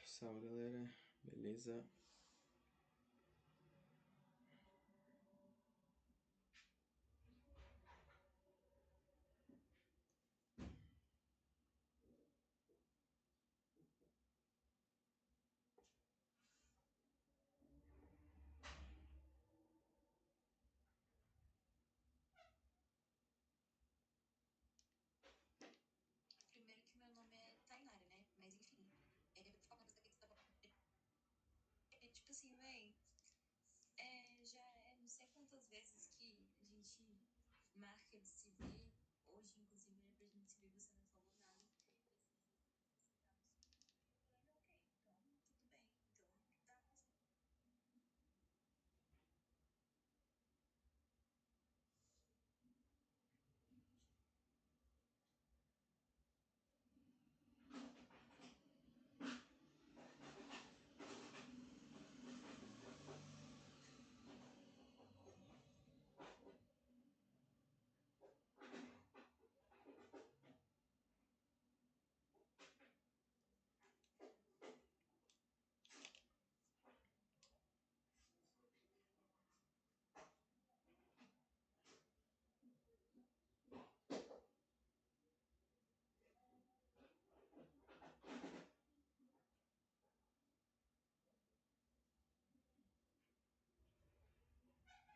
Salve, galera. Beleza? Primeiro que meu nome é Tainara, né? Mas enfim. Falando dessa questão. Tipo assim, véi. Já é não sei quantas vezes que a gente marca de se ver. Hoje, inclusive, era pra gente se ver, você não falou nada. Eu falei, ok, então tudo bem. Então tá.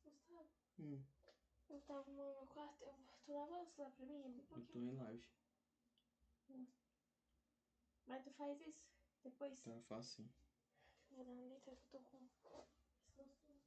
Gustavo, Hum, eu tava no meu quarto, tu lava o celular pra mim? eu tô em live. Mas tu faz isso depois? Tá fácil, sim. Eu vou dar uma deitada que eu tô com... Não, você não conversou comigo.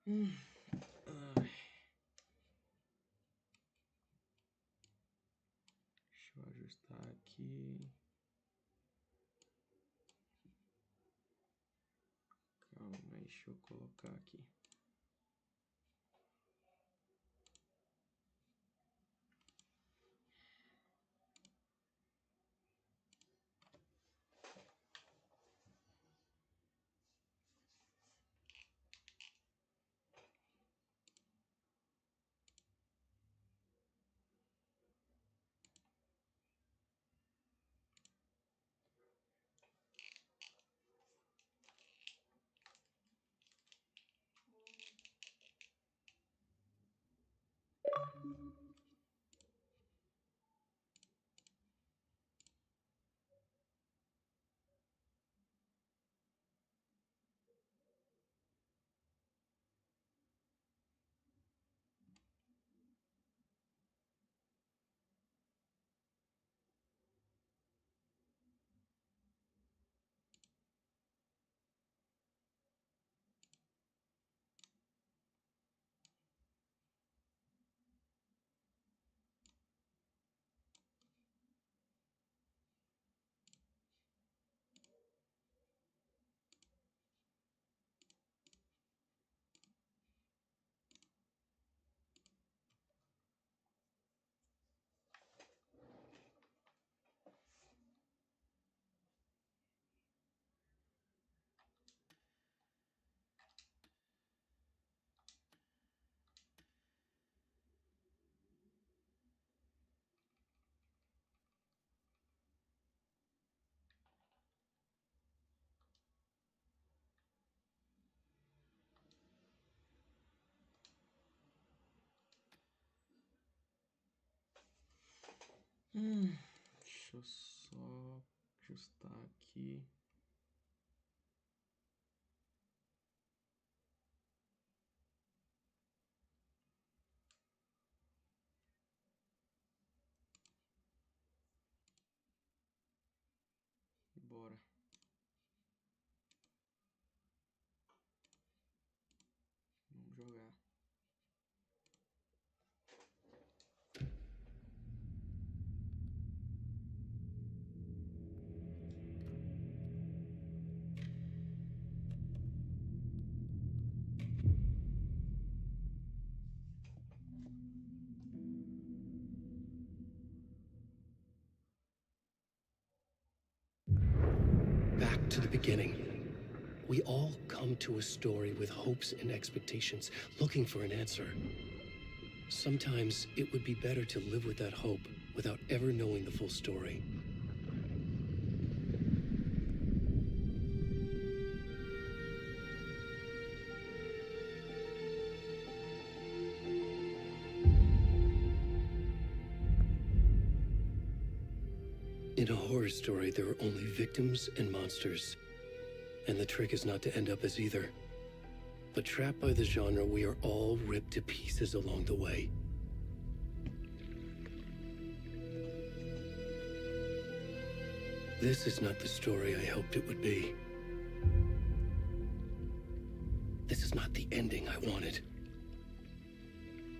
Ai. Deixa eu ajustar aqui. Calma, deixa eu colocar aqui. Deixa eu só ajustar aqui. Bora. Vamos jogar. Back to the beginning. We all come to a story with hopes and expectations, looking for an answer. Sometimes it would be better to live with that hope without ever knowing the full story. In a horror story, there are only victims and monsters. And the trick is not to end up as either. But trapped by the genre, we are all ripped to pieces along the way. This is not the story I hoped it would be. This is not the ending I wanted.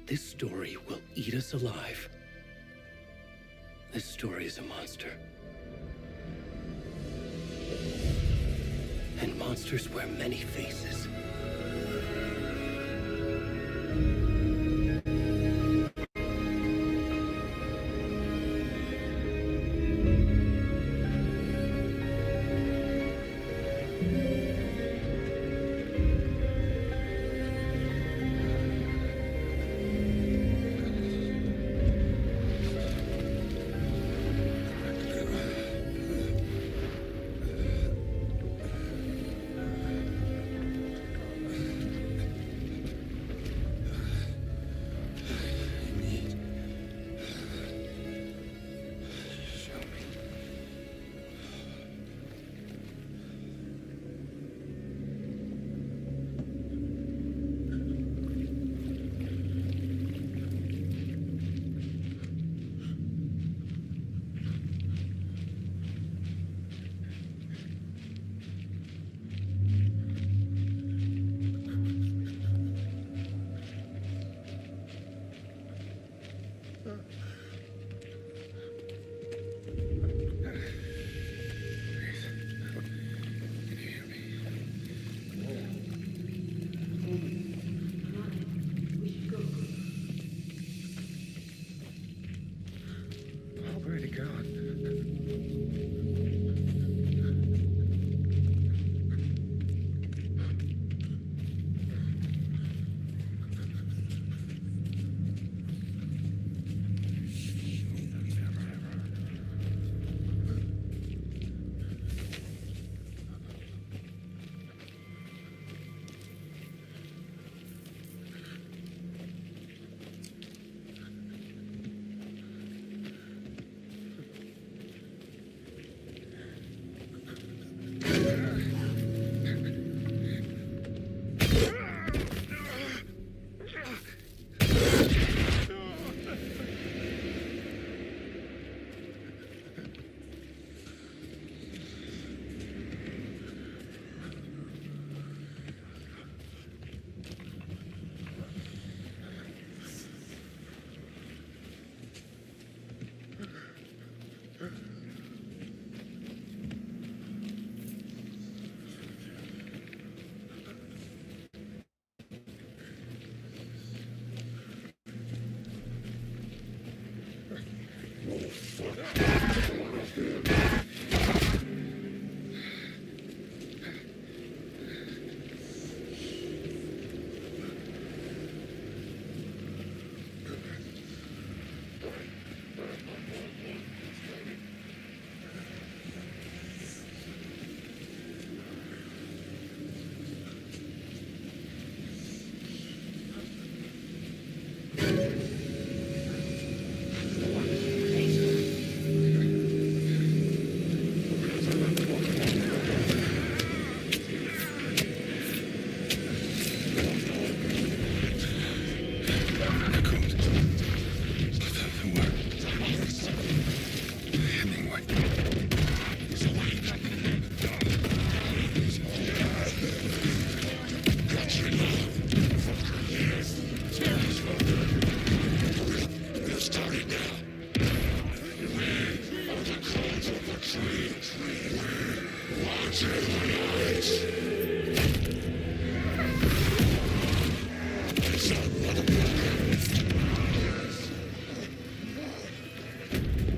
This story will eat us alive. This story is a monster. And monsters wear many faces.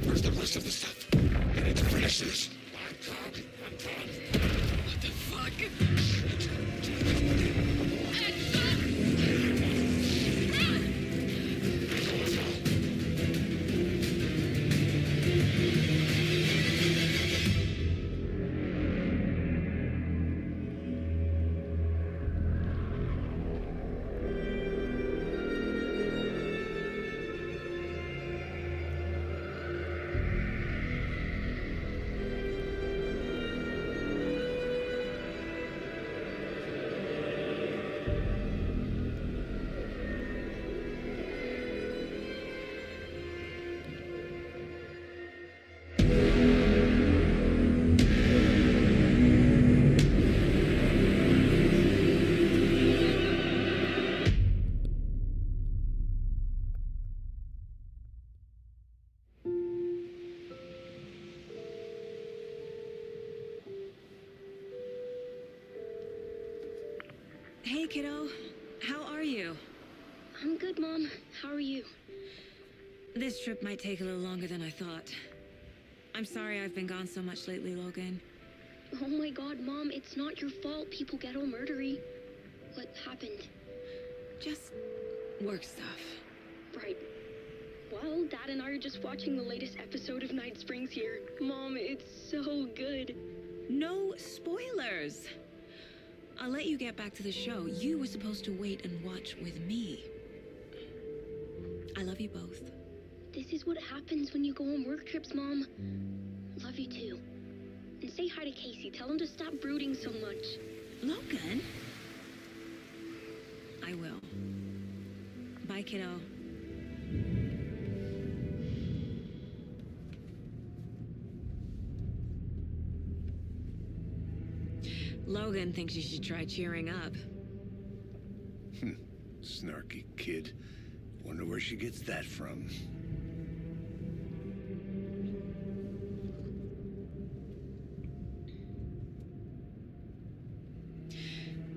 Where's the rest of the stuff? I need to finish this. What the fuck? Hey, kiddo. How are you? I'm good, Mom. How are you? This trip might take a little longer than I thought. I'm sorry I've been gone so much lately, Logan. Oh my god, Mom, it's not your fault people get all murdery. What happened? Just work stuff. Right. Well, Dad and I are just watching the latest episode of Night Springs here. Mom, it's so good. No spoilers! I'll let you get back to the show. You were supposed to wait and watch with me. I love you both. This is what happens when you go on work trips, Mom. Love you too. And say hi to Casey. Tell him to stop brooding so much. Logan? I will. Bye, kiddo. Logan thinks you should try cheering up. Snarky kid. Wonder where she gets that from.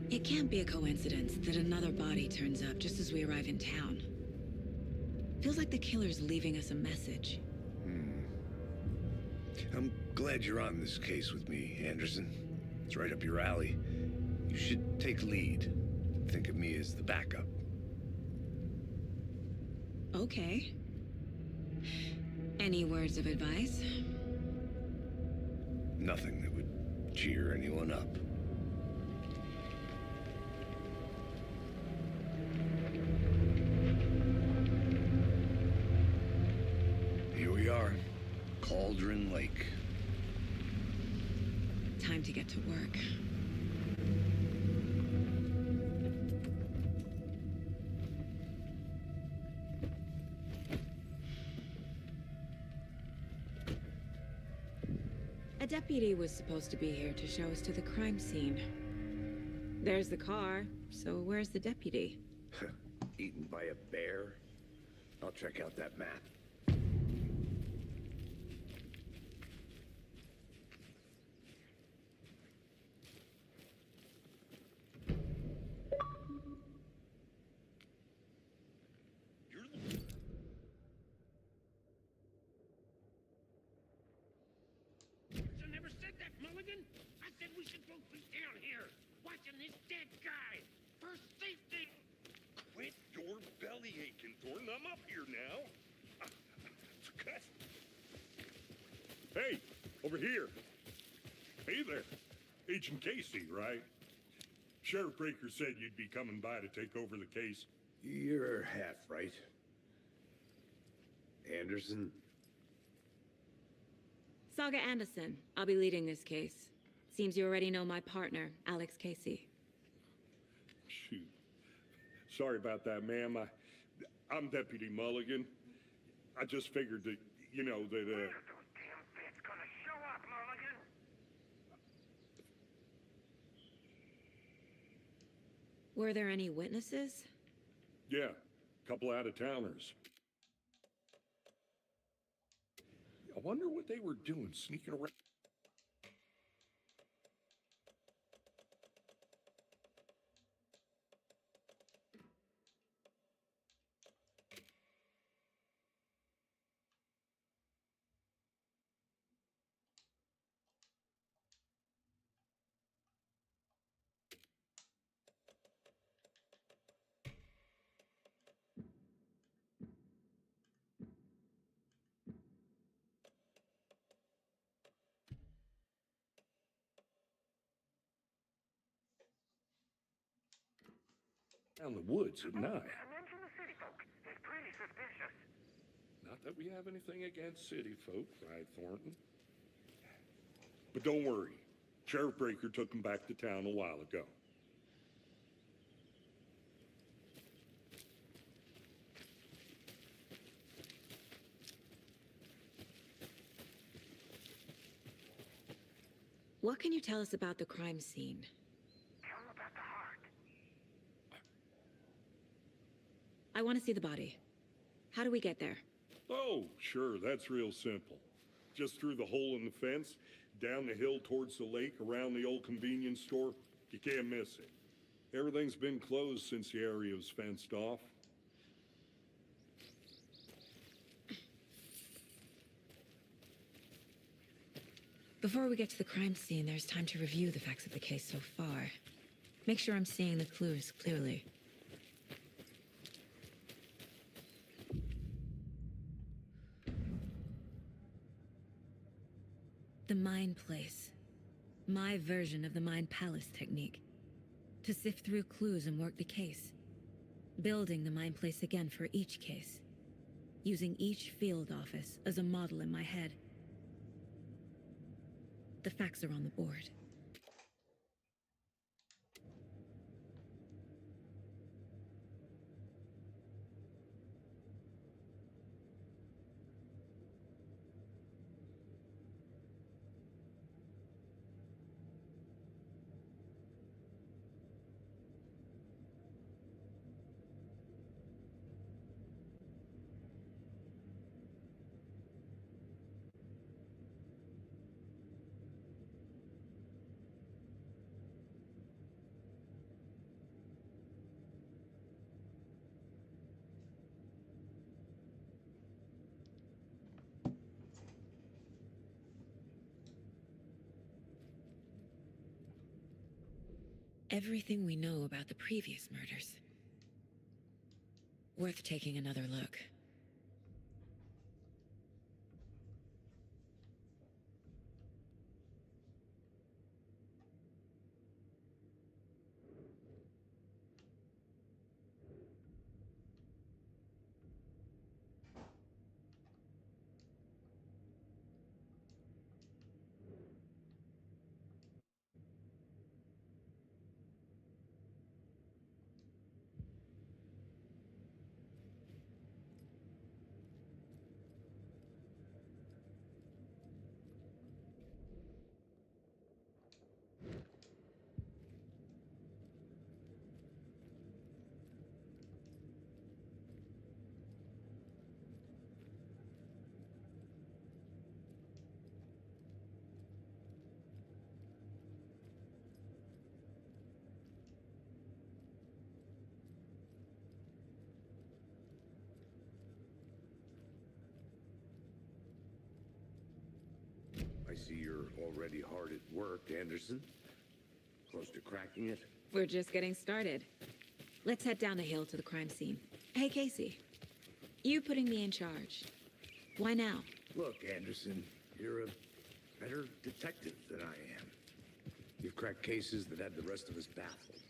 It can't be a coincidence that another body turns up just as we arrive in town. Feels like the killer's leaving us a message. I'm glad you're on this case with me, Anderson. It's right up your alley. You should take lead. Think of me as the backup. Okay. Any words of advice? Nothing that would cheer anyone up. Here we are, Cauldron Lake. Time to get to work. A deputy was supposed to be here to show us to the crime scene. There's the car, so where's the deputy? Eaten by a bear? I'll check out that map. I never said that, Mulligan. I said we should both be down here, watching this dead guy. For safety. Quit your belly aching, Thornton. I'm up here now. Hey, over here. Hey there. Agent Casey, right? Sheriff Breaker said you'd be coming by to take over the case. You're half right. Anderson? Saga Anderson. I'll be leading this case. Seems you already know my partner, Alex Casey. Shoot. Sorry about that, ma'am. I'm Deputy Mulligan. I just figured that, you know, that, When are those damn feds gonna show up, Mulligan? Were there any witnesses? yeah, a couple out-of-towners. I wonder what they were doing, sneaking around. Down the woods at night. I mentioned the city folk. It's pretty suspicious. Not that we have anything against city folk, right, Thornton? But don't worry. Sheriff Breaker took them back to town a while ago. What can you tell us about the crime scene? Tell them about the heart. I want to see the body. How do we get there? Oh, sure, that's real simple. Just through the hole in the fence, down the hill towards the lake, around the old convenience store. You can't miss it. Everything's been closed since the area was fenced off. Before we get to the crime scene, there's time to review the facts of the case so far. Make sure I'm seeing the clues clearly. The Mind Place. My version of the Mind Palace technique. To sift through clues and work the case. Building the Mind Place again for each case. Using each field office as a model in my head. The facts are on the board. Everything we know about the previous murders. Worth taking another look. I see you're already hard at work, Anderson. Close to cracking it? We're just getting started. Let's head down the hill to the crime scene. Hey, Casey. You putting me in charge. Why now? Look, Anderson, you're a better detective than I am. You've cracked cases that had the rest of us baffled.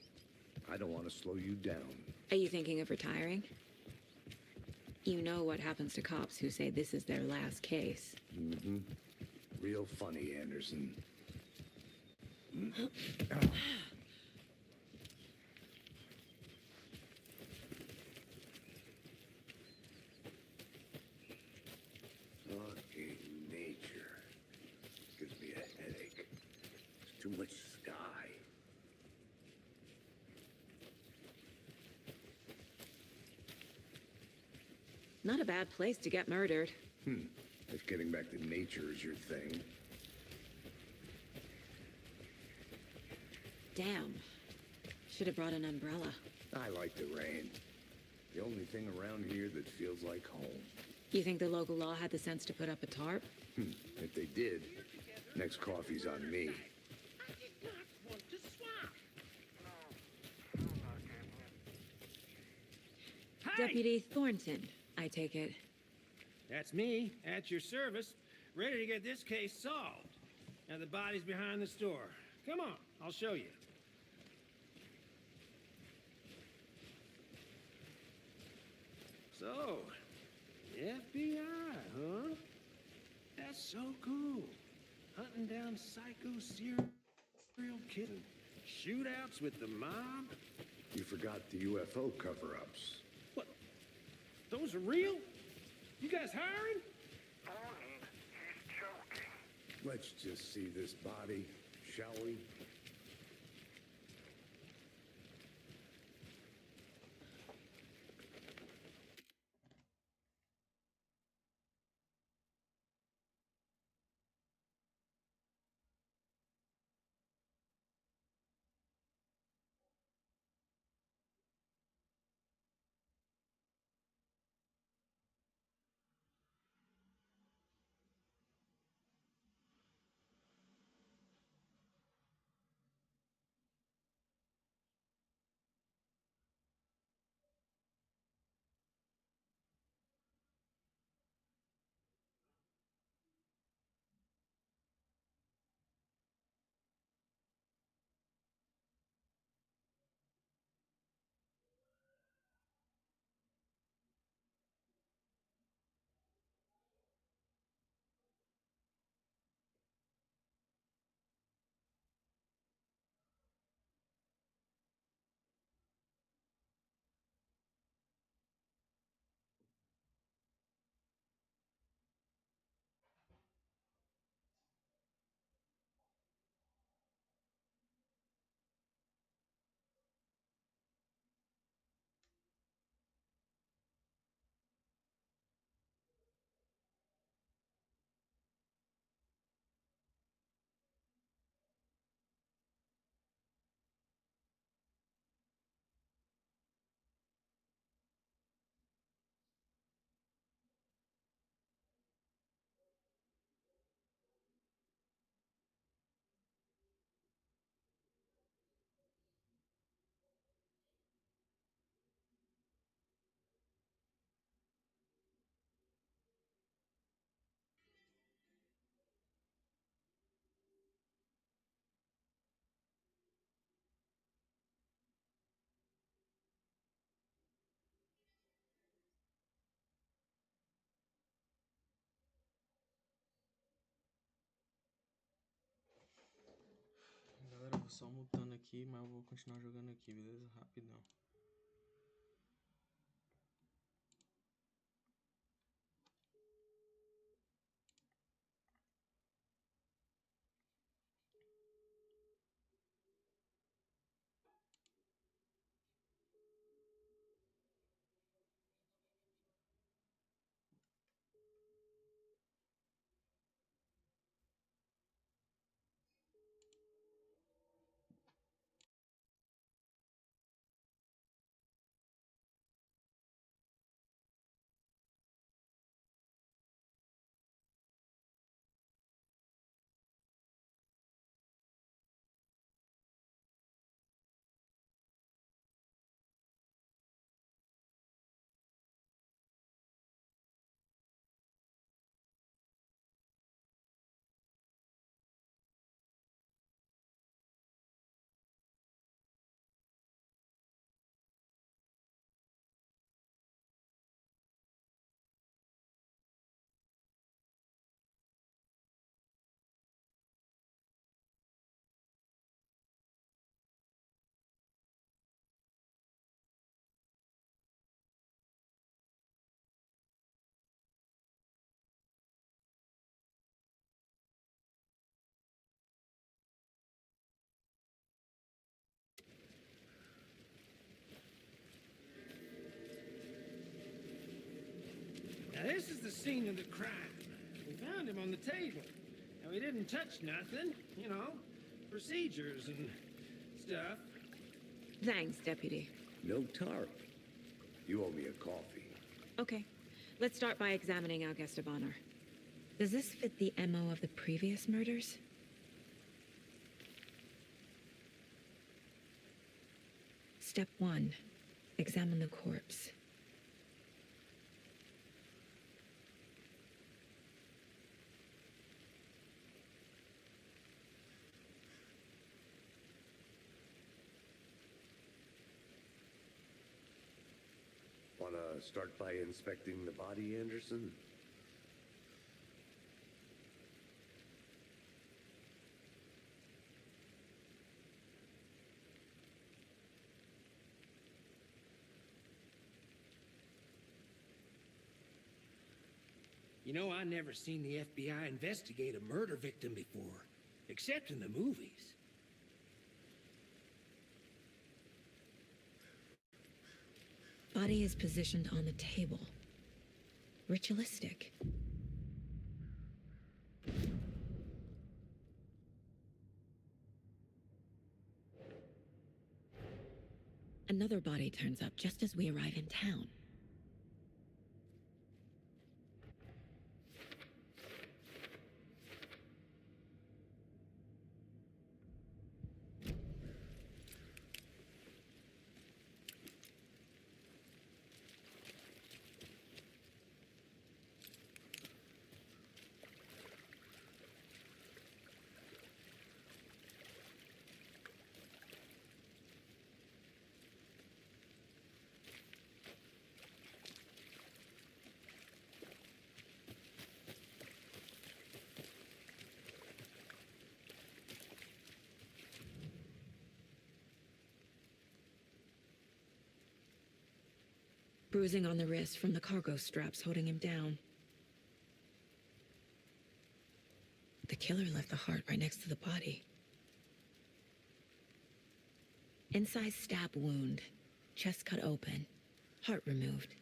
I don't want to slow you down. Are you thinking of retiring? You know what happens to cops who say this is their last case. Mm-hmm. Real funny, Anderson. Fucking nature. Gives me a headache. There's too much sky. Not a bad place to get murdered. If getting back to nature is your thing. Damn. Should have brought an umbrella. I like the rain. The only thing around here that feels like home. You think the local law had the sense to put up a tarp? If they did, next coffee's on me. I did not want to swap. Hey! Deputy Thornton, I take it. That's me, at your service, ready to get this case solved. Now the body's behind the store. Come on, I'll show you. So, FBI, huh? That's so cool. Hunting down psycho serial killers, shootouts with the mob. You forgot the UFO cover-ups. What? Those are real? You guys hiring? Tony, he's joking. Let's just see this body, shall we? Galera, eu vou só mutando aqui, mas eu vou continuar jogando aqui, beleza? Rapidão. Now, this is the scene of the crime. We found him on the table. And we didn't touch nothing, you know, procedures and stuff. Thanks, Deputy. No tarp. You owe me a coffee. Okay, let's start by examining our guest of honor. Does this fit the MO of the previous murders? Step 1. Examine the corpse. Wanna start by inspecting the body, Anderson? You know, I never seen the FBI investigate a murder victim before, except in the movies. Body is positioned on the table. Ritualistic. Another body turns up just as we arrive in town. Bruising on the wrist from the cargo straps holding him down. The killer left the heart right next to the body. Inside stab wound, chest cut open, heart removed.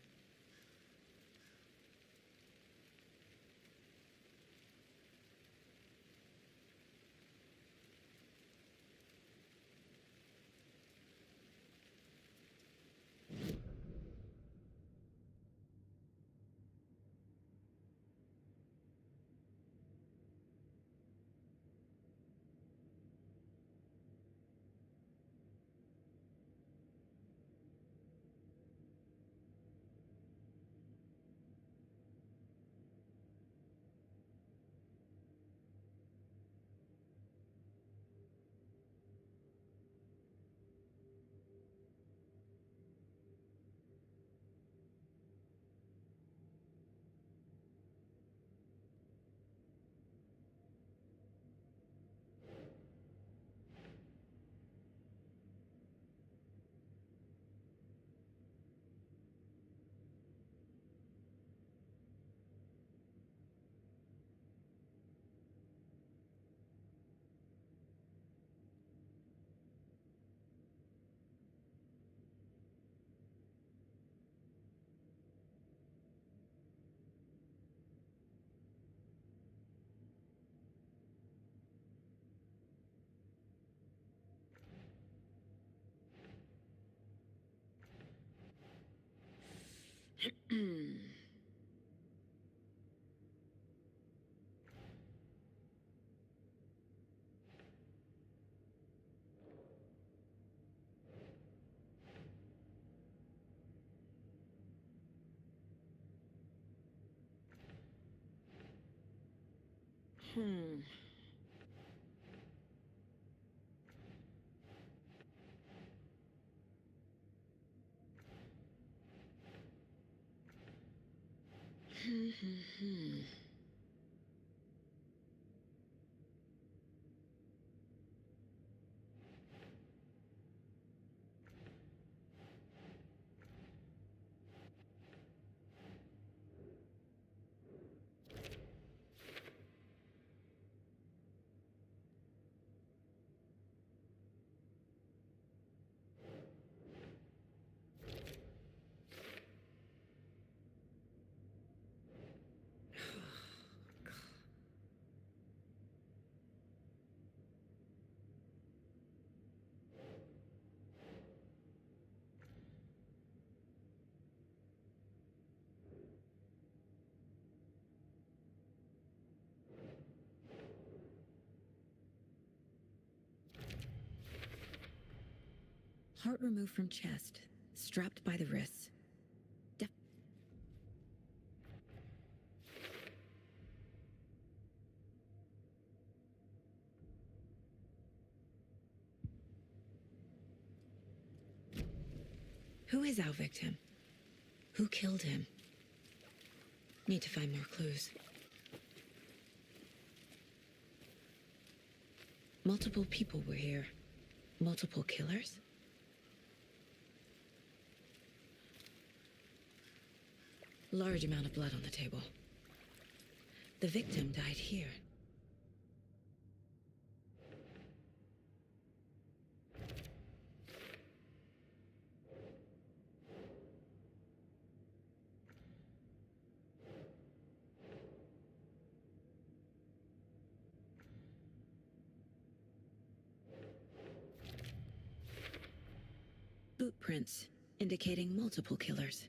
Hmm. Heart removed from chest, strapped by the wrists. Who is our victim? Who killed him? Need to find more clues. Multiple people were here. Multiple killers? Large amount of blood on the table. The victim died here. Boot prints indicating multiple killers.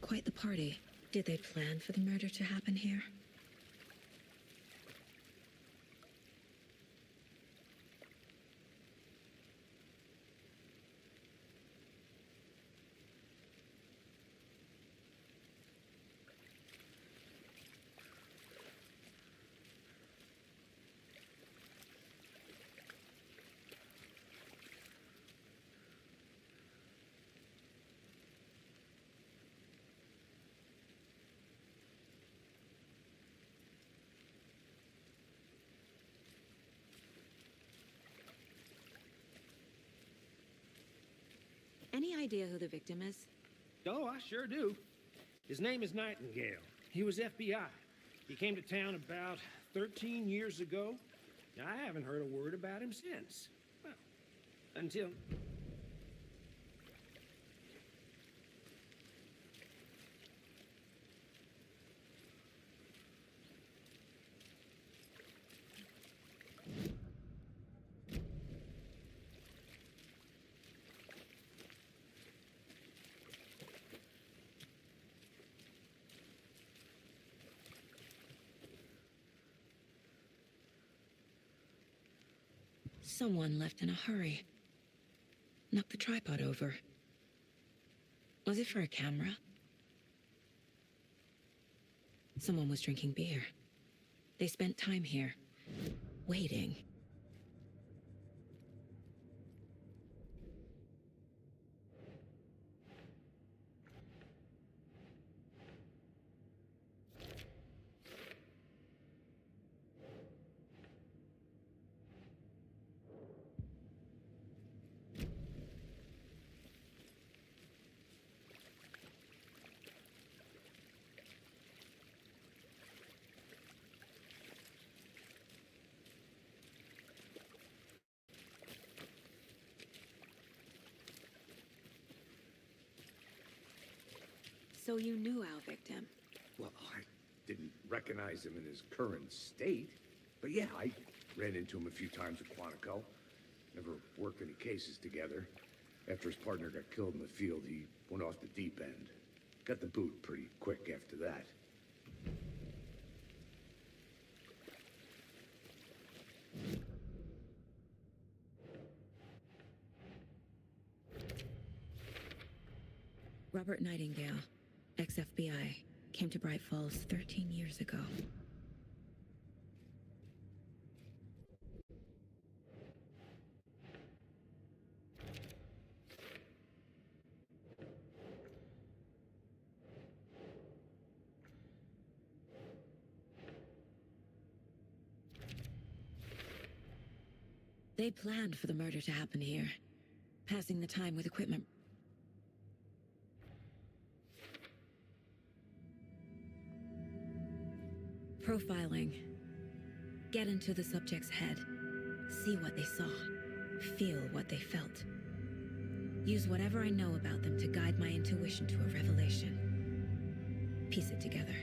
Quite the party. Did they plan for the murder to happen here? Any idea who the victim is? Oh, I sure do. His name is Nightingale. He was FBI. He came to town about 13 years ago. I haven't heard a word about him since. Well, until... Someone left in a hurry. Knocked the tripod over. Was it for a camera? Someone was drinking beer. They spent time here, waiting. So you knew our victim? Well, I didn't recognize him in his current state. But yeah, I ran into him a few times at Quantico. Never worked any cases together. After his partner got killed in the field, he went off the deep end. Got the boot pretty quick after that. Robert Nightingale, ex-FBI, came to Bright Falls 13 years ago. They planned for the murder to happen here, passing the time with equipment. Profiling. Get into the subject's head. See what they saw. Feel what they felt. Use whatever I know about them to guide my intuition to a revelation. Piece it together.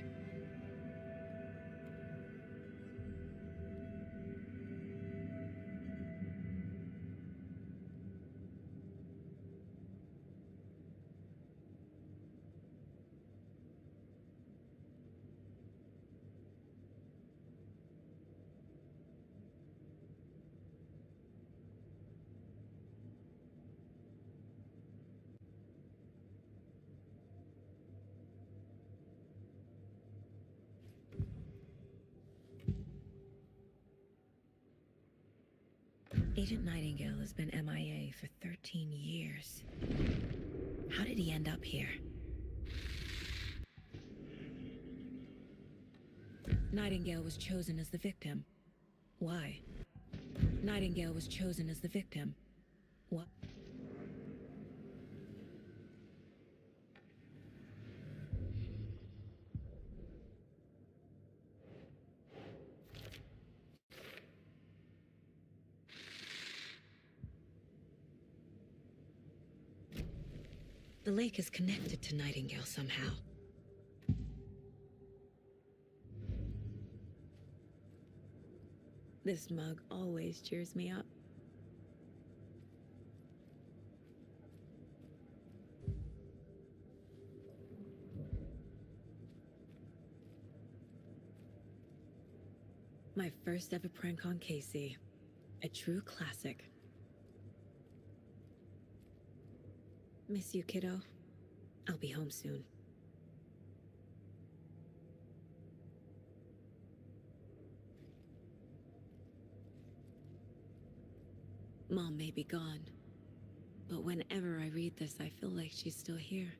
Agent Nightingale has been MIA for 13 years. How did he end up here? Nightingale was chosen as the victim. Why? Nightingale was chosen as the victim. What? The lake is connected to Nightingale somehow. This mug always cheers me up. My first ever prank on Casey. A true classic. Miss you, kiddo. I'll be home soon. Mom may be gone, but whenever I read this, I feel like she's still here.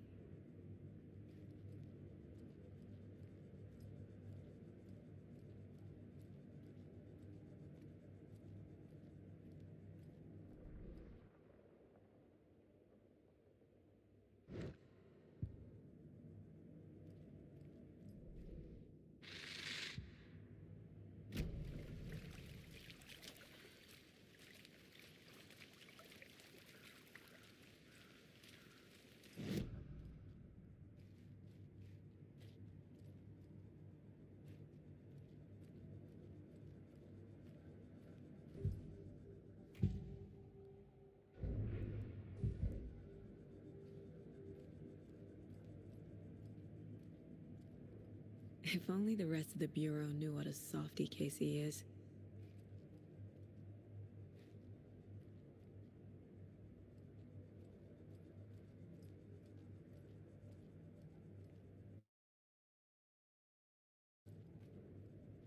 If only the rest of the Bureau knew what a softie Casey is.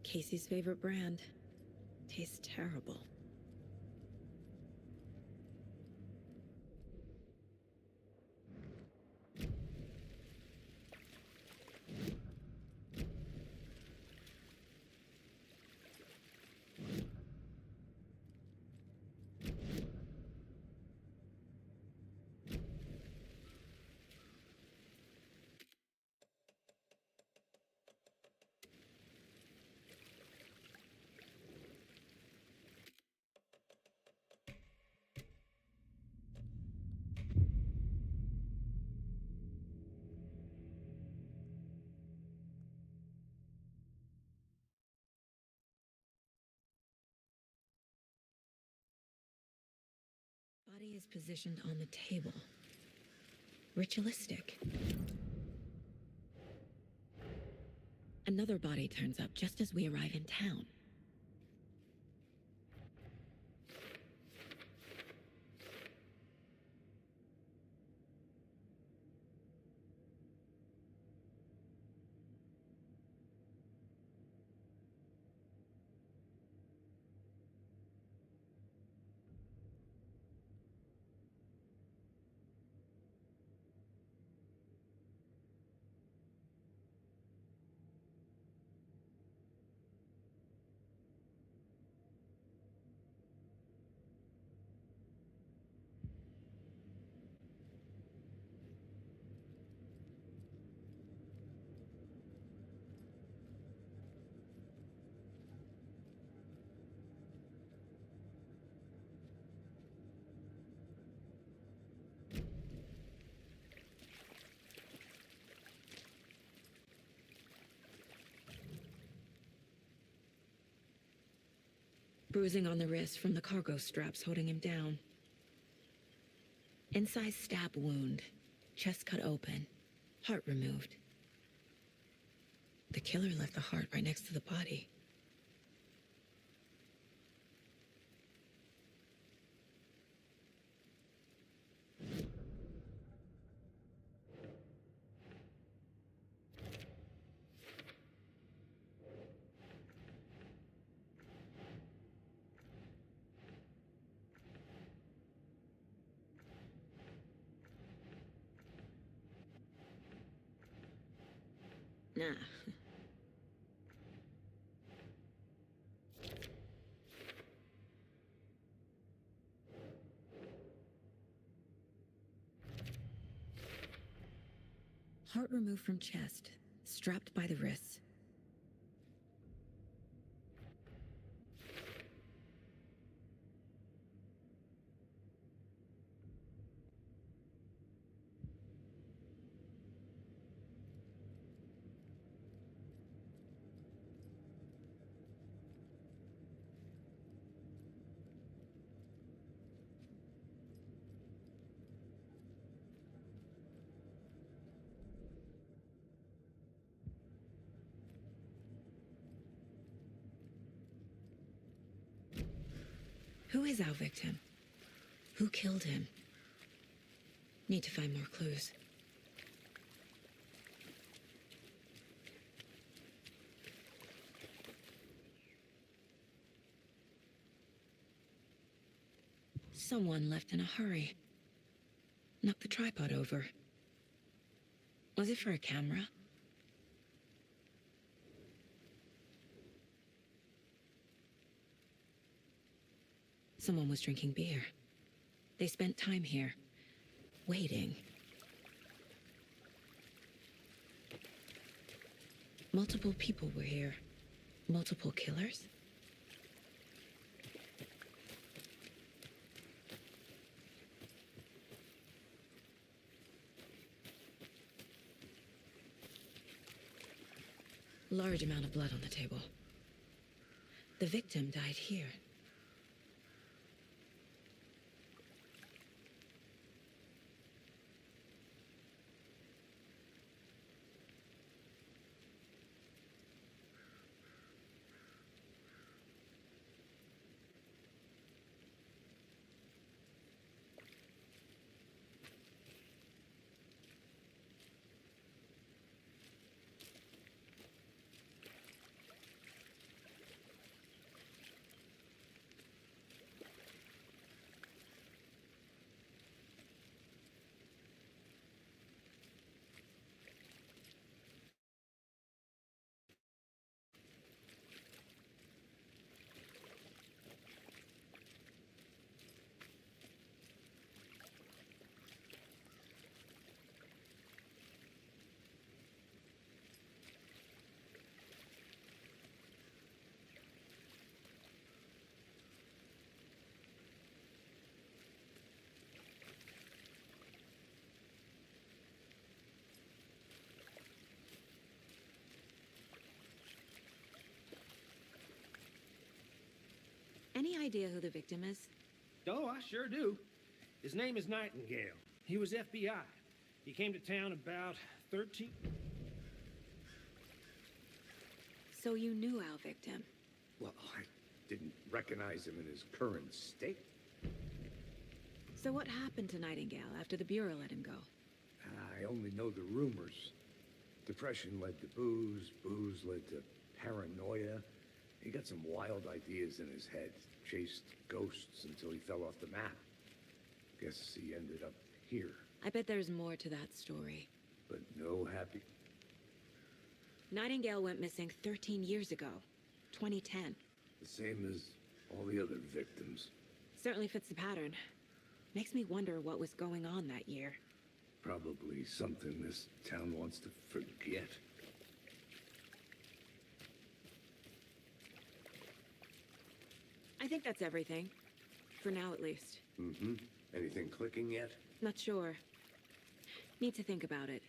Casey's favorite brand. Tastes terrible. Body is positioned on the table. Ritualistic. Another body turns up just as we arrive in town. Bruising on the wrist from the cargo straps holding him down. Inside stab wound, chest cut open, heart removed. The killer left the heart right next to the body. Nah. Heart removed from chest, strapped by the wrists. Who is our victim? Who killed him? Need to find more clues. Someone left in a hurry. Knocked the tripod over. Was it for a camera? Someone was drinking beer. They spent time here, waiting. Multiple people were here. Multiple killers? Large amount of blood on the table. The victim died here. Any idea who the victim is? Oh, I sure do. His name is Nightingale. He was FBI. He came to town about 13... So you knew our victim? Well, I didn't recognize him in his current state. So what happened to Nightingale after the Bureau let him go? I only know the rumors. Depression led to booze, booze led to paranoia. He got some wild ideas in his head, chased ghosts until he fell off the map. Guess he ended up here. I bet there's more to that story. But no happy... Nightingale went missing 13 years ago, 2010. The same as all the other victims. Certainly fits the pattern. Makes me wonder what was going on that year. Probably something this town wants to forget. I think that's everything. For now, at least. Mm-hmm. Anything clicking yet? Not sure. Need to think about it.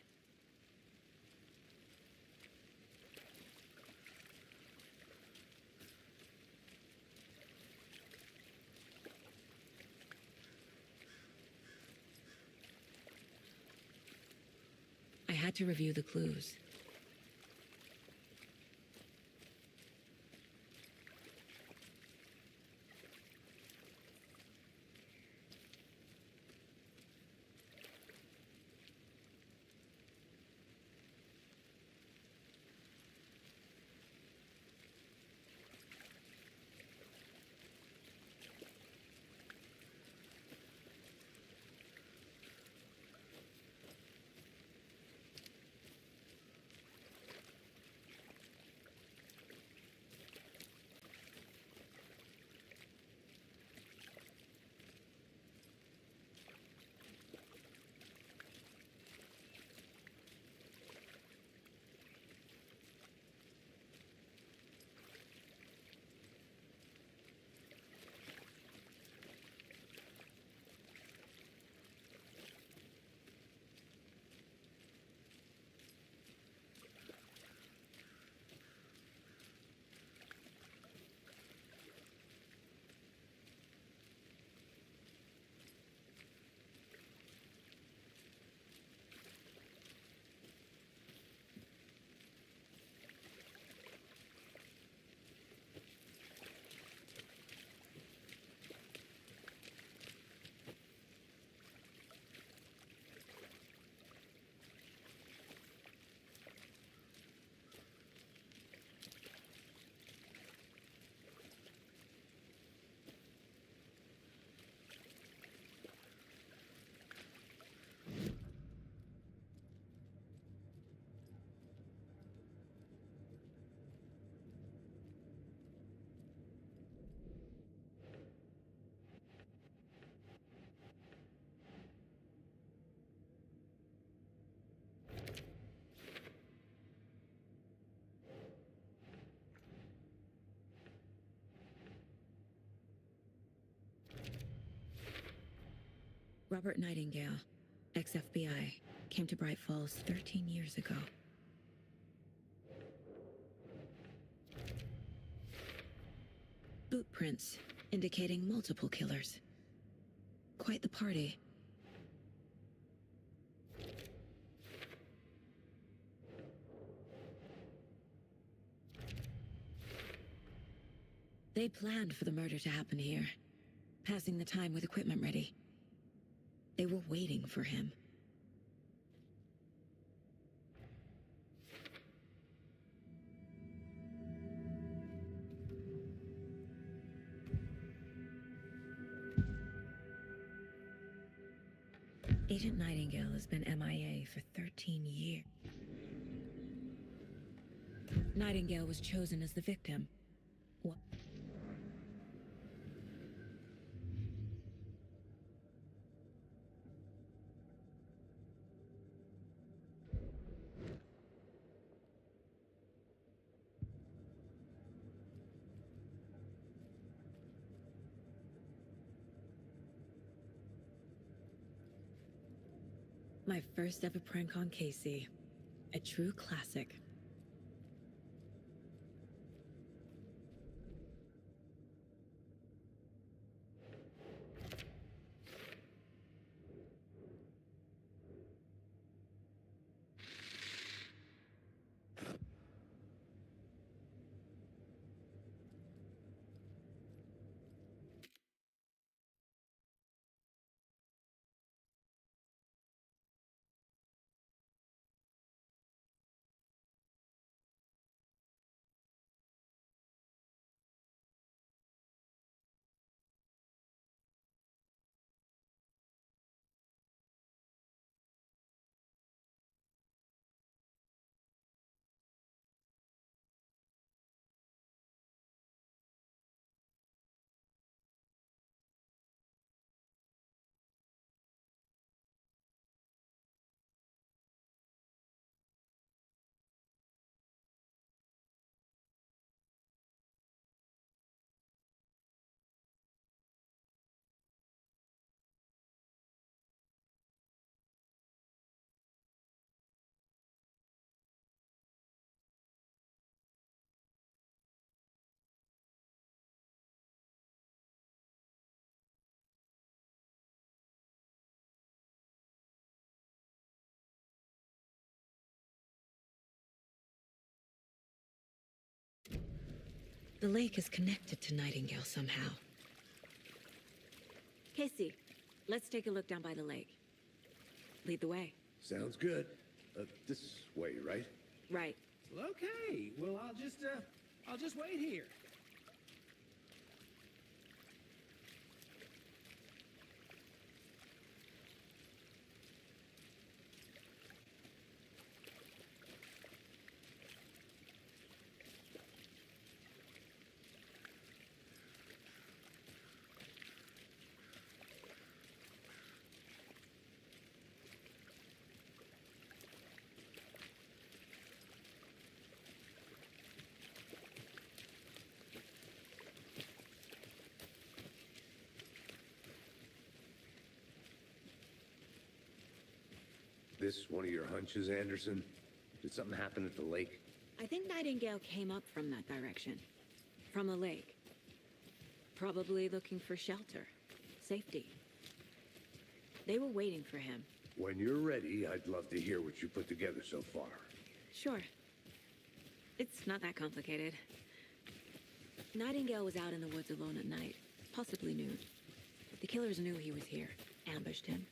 I had to review the clues. Robert Nightingale, ex-FBI, came to Bright Falls 13 years ago. Boot prints indicating multiple killers. Quite the party. They planned for the murder to happen here, passing the time with equipment ready. They were waiting for him. Agent Nightingale has been MIA for 13 years. Nightingale was chosen as the victim. What? My first ever prank on Casey. A true classic. The lake is connected to Nightingale somehow. Casey, let's take a look down by the lake. Lead the way. Sounds good. This way, right? Right. Well, okay. Well, I'll just wait here. This one of your hunches, Anderson? Did something happen at the lake? I think Nightingale came up from that direction. From the lake. Probably looking for shelter. Safety. They were waiting for him. When you're ready, I'd love to hear what you put together so far. Sure. It's not that complicated. Nightingale was out in the woods alone at night, possibly noon. The killers knew he was here, ambushed him,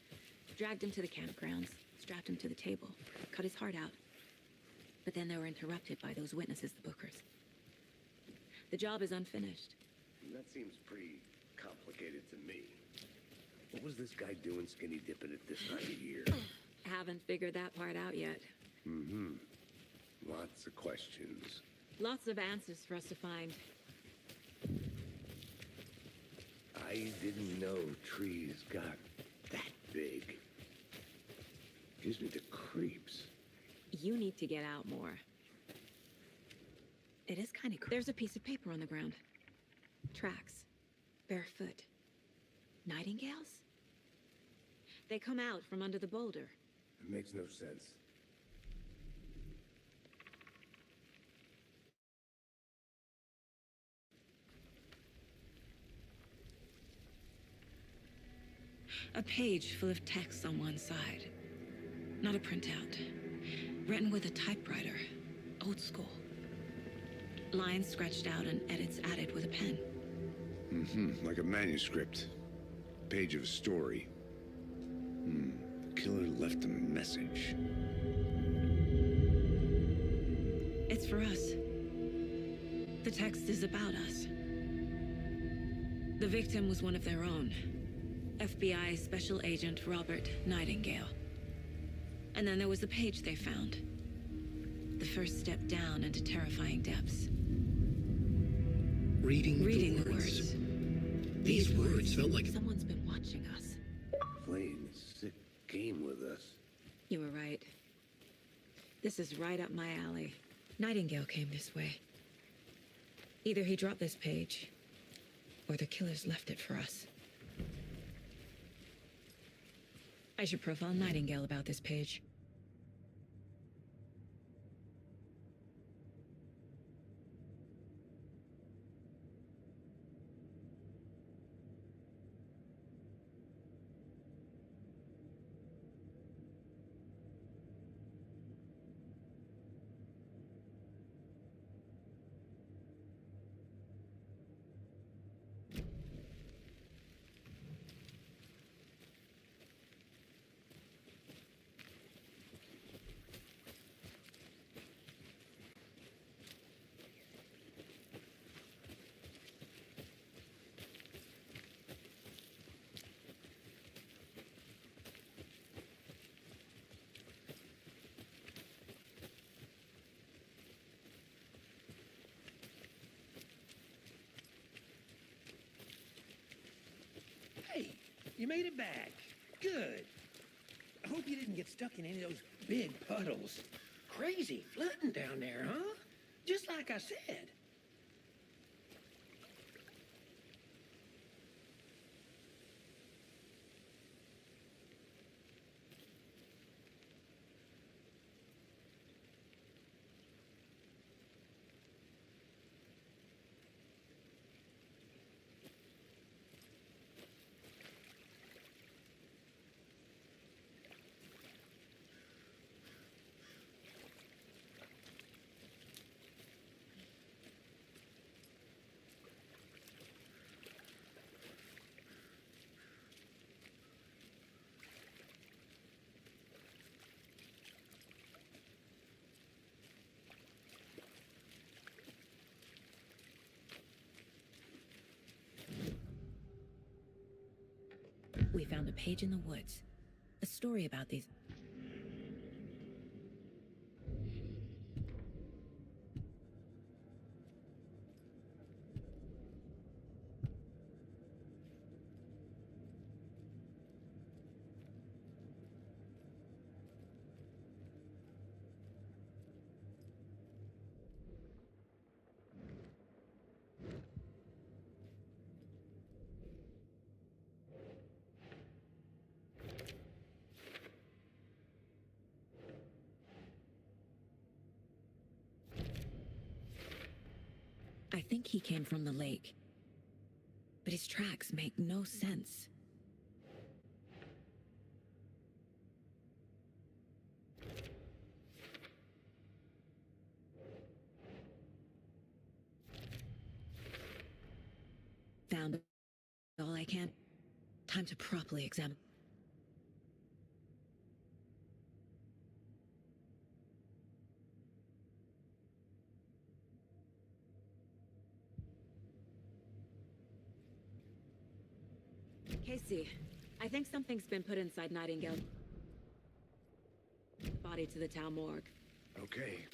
dragged him to the campgrounds, strapped him to the table, cut his heart out. But then they were interrupted by those witnesses, the Bookers. The job is unfinished. That seems pretty complicated to me. What was this guy doing skinny dipping at this time of year? Haven't figured that part out yet. Mm-hmm. Lots of questions. Lots of answers for us to find. I didn't know trees got that big. Gives me the creeps. You need to get out more. It is kind of... There's a piece of paper on the ground. Tracks. Barefoot. Nightingales? They come out from under the boulder. It makes no sense. A page full of text on one side. Not a printout. Written with a typewriter. Old school. Lines scratched out and edits added with a pen. Like a manuscript. Page of a story. The killer left a message. It's for us. The text is about us. The victim was one of their own. FBI Special Agent Robert Nightingale. And then there was the page they found. The first step down into terrifying depths. Reading the words. These words felt like someone's been watching us. Playing a sick game with us. You were right. This is right up my alley. Nightingale came this way. Either he dropped this page, or the killers left it for us. I should profile Nightingale about this page. Hey, you made it back. Good. I hope you didn't get stuck in any of those big puddles. Crazy flooding down there, huh? Just like I said. We found a page in the woods. A story about these... I think he came from the lake. But his tracks make no sense. Found all I can. Time to properly examine. Casey, I think something's been put inside Nightingale's body to the town morgue. Okay.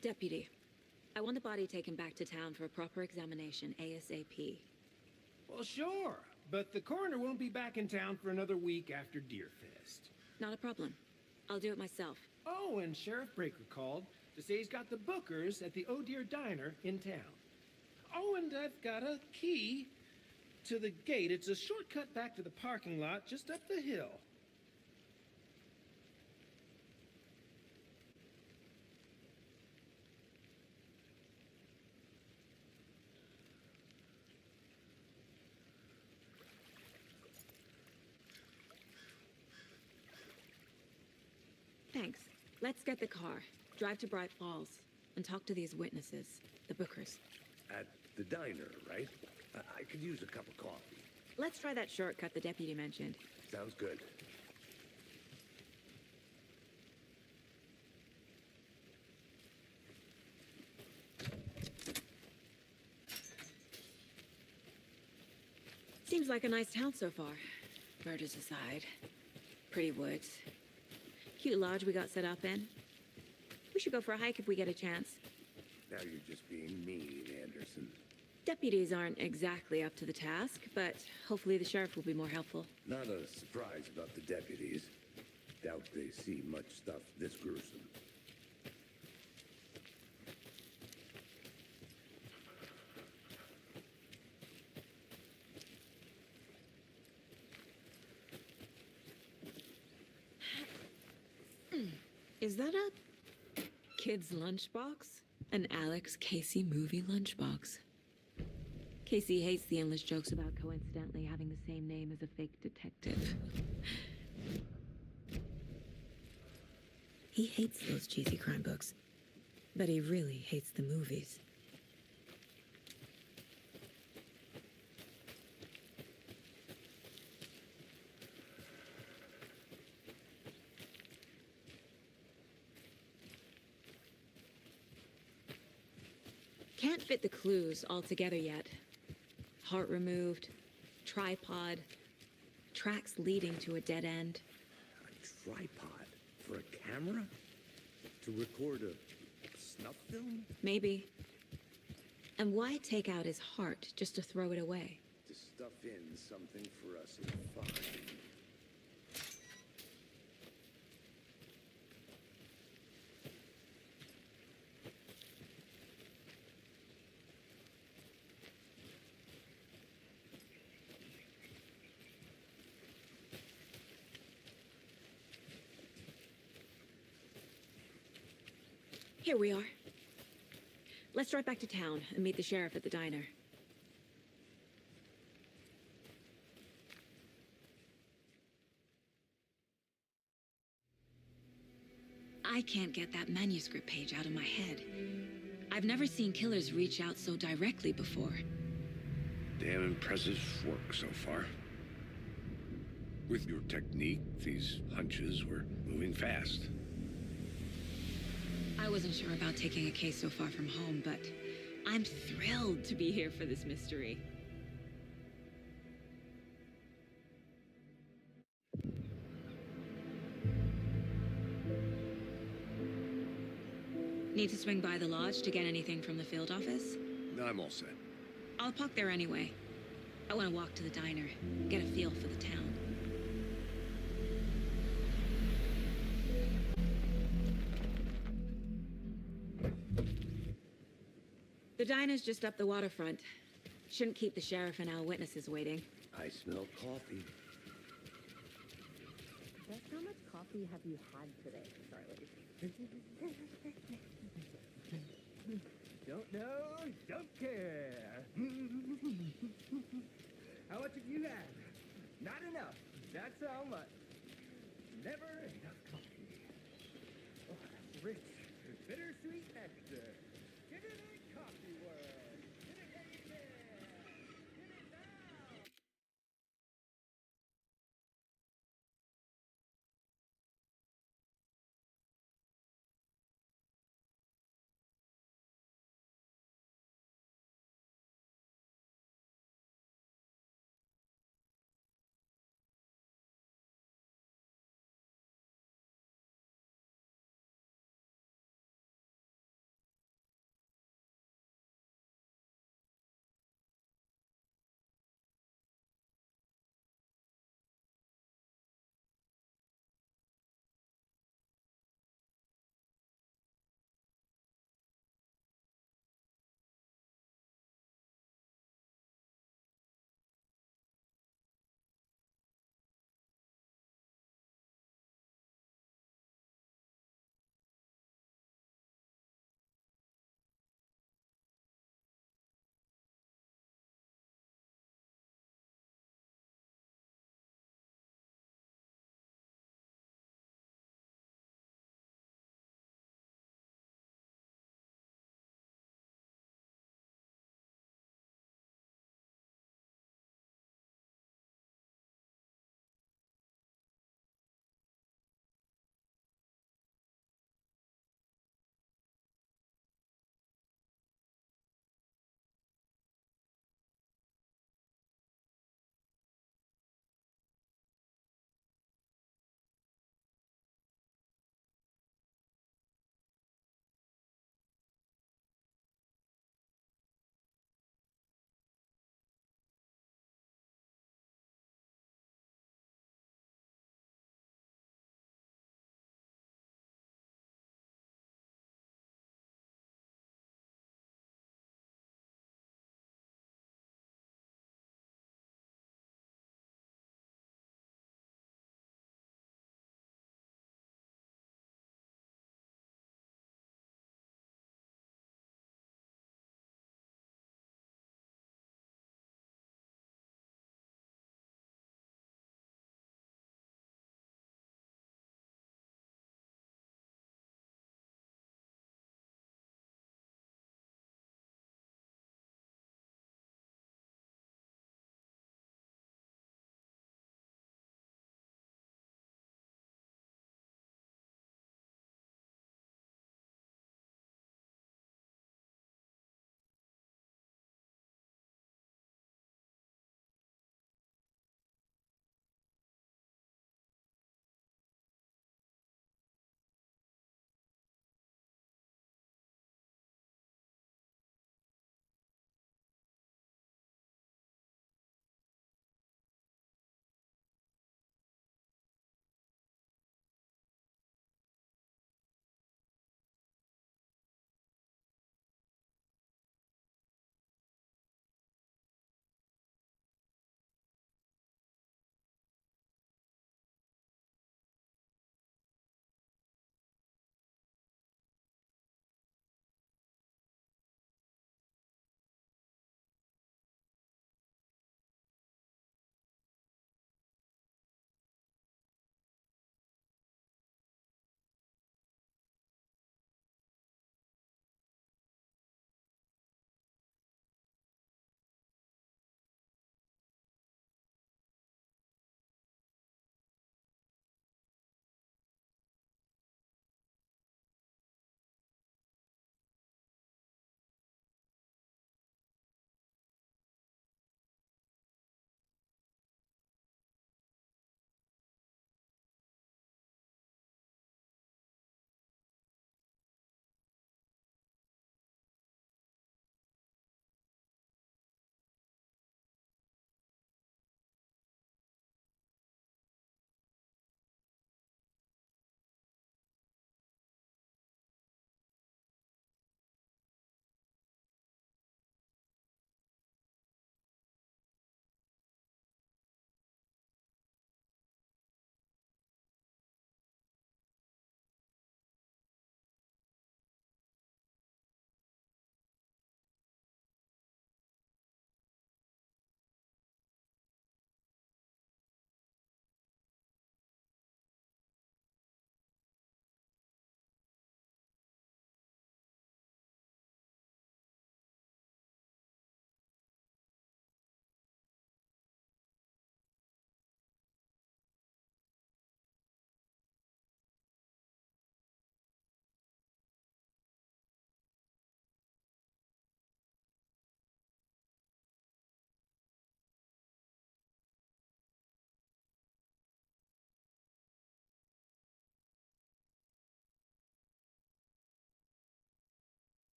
Deputy, I want the body taken back to town for a proper examination ASAP. Well, sure, but the coroner won't be back in town for another week after Deerfest. Not a problem. I'll do it myself. Oh, and Sheriff Breaker called to say he's got the Bookers at the Oh Dear Diner in town. Oh, and I've got a key to the gate. It's a shortcut back to the parking lot just up the hill. Thanks. Let's get the car, drive to Bright Falls, and talk to these witnesses, the Bookers. At the diner, right? I could use a cup of coffee. Let's try that shortcut the deputy mentioned. Sounds good. Seems like a nice town so far. Murders aside. Pretty woods. Cute lodge we got set up in. We should go for a hike if we get a chance. Now you're just being mean, Anderson. Deputies aren't exactly up to the task, but hopefully the sheriff will be more helpful. Not a surprise about the deputies. Doubt they see much stuff this gruesome. Is that a kid's lunchbox? An Alex Casey movie lunchbox. Casey hates the endless jokes about coincidentally having the same name as a fake detective. He hates those cheesy crime books, but he really hates the movies. Can't fit the clues all together yet. Heart removed, tripod, tracks leading to a dead end. A tripod? For a camera? To record a snuff film? Maybe. And why take out his heart just to throw it away? To stuff in something for us to find. Here we are. Let's drive back to town and meet the sheriff at the diner. I can't get that manuscript page out of my head. I've never seen killers reach out so directly before. Damn impressive work so far. With your technique, these hunches were moving fast. I wasn't sure about taking a case so far from home, but I'm thrilled to be here for this mystery. Need to swing by the lodge to get anything from the field office? No, I'm all set. I'll park there anyway. I want to walk to the diner, get a feel for the town. The diner's just up the waterfront. Shouldn't keep the sheriff and our witnesses waiting. I smell coffee. Just how much coffee have you had today, Charlie? Don't know, don't care. How much have you had? Not enough. That's how much. Never enough coffee. Oh, that's rich. Bittersweet nectar. Get it in coffee world. Get it in there. Get it now.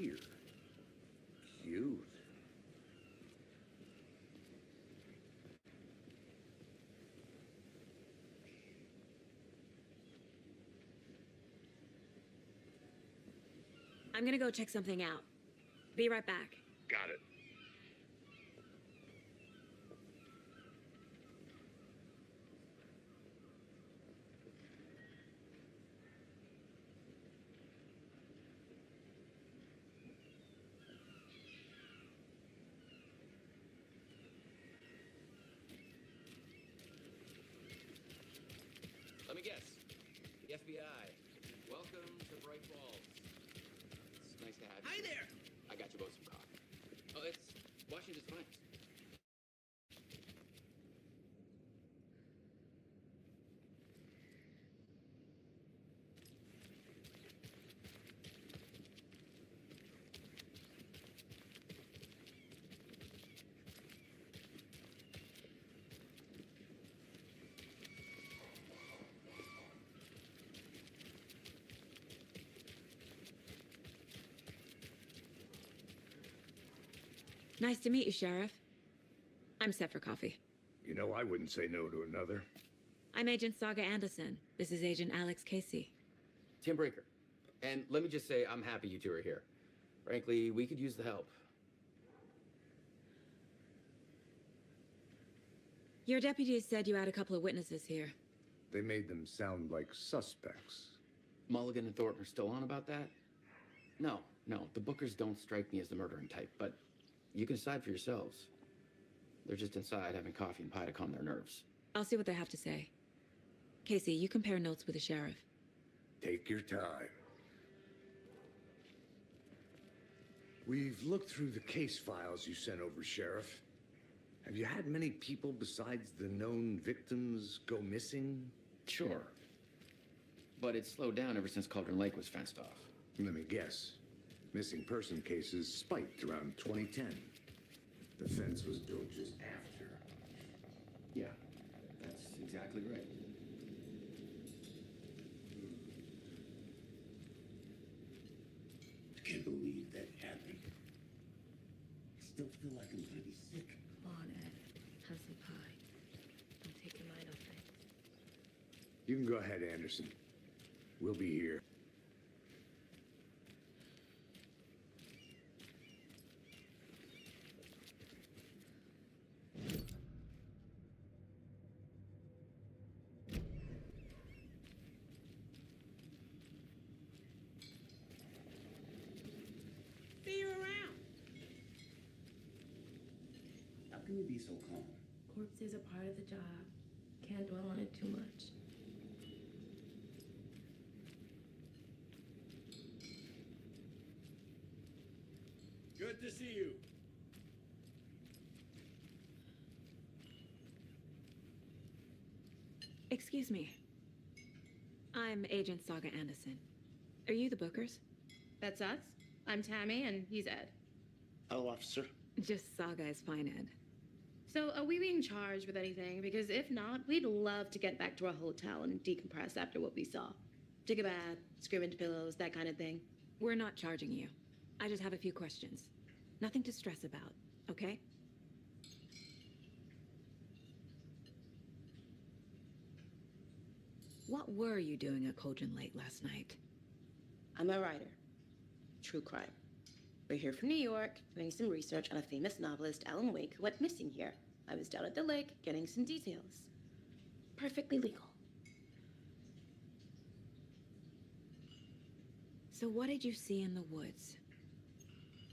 deer. Cute. I'm gonna go check something out. Be right back. Got it. Let me guess. The FBI. Welcome to Bright Falls. It's nice to have you. Hi there! I got you both some coffee. Oh, it's Washington's finest. Nice to meet you, Sheriff. I'm set for coffee. You know, I wouldn't say no to another. I'm Agent Saga Anderson. This is Agent Alex Casey. Tim Breaker. And let me just say, I'm happy you two are here. Frankly, we could use the help. Your deputies said you had a couple of witnesses here. They made them sound like suspects. Mulligan and Thornton are still on about that? No, the Bookers don't strike me as the murdering type, but you can decide for yourselves. They're just inside having coffee and pie to calm their nerves. I'll see what they have to say. Casey, you compare notes with the sheriff. Take your time. We've looked through the case files you sent over, Sheriff. Have you had many people besides the known victims go missing? Sure. But it's slowed down ever since Cauldron Lake was fenced off. Let me guess. Missing person cases spiked around 2010. The fence was built just after. Yeah, that's exactly right. I can't believe that happened. I still feel like I'm gonna be sick. Come on, Ed. Have some pie. Don't take your mind off things. You can go ahead, Anderson. We'll be here. See you around. How can you be so calm? Corpses are part of the job. Can't dwell on it too much. Good to see you. Excuse me. I'm Agent Saga Anderson. Are you the Bookers? That's us. I'm Tammy, and he's Ed. Hello, officer. Just Saga is fine, Ed. So, are we being charged with anything? Because if not, we'd love to get back to our hotel and decompress after what we saw. Take a bath, scream into pillows, that kind of thing. We're not charging you. I just have a few questions. Nothing to stress about, okay? What were you doing at Cauldron Lake last night? I'm a writer. True crime. We're here from New York, doing some research on a famous novelist, Alan Wake, who went missing here. I was down at the lake, getting some details. Perfectly legal. So what did you see in the woods?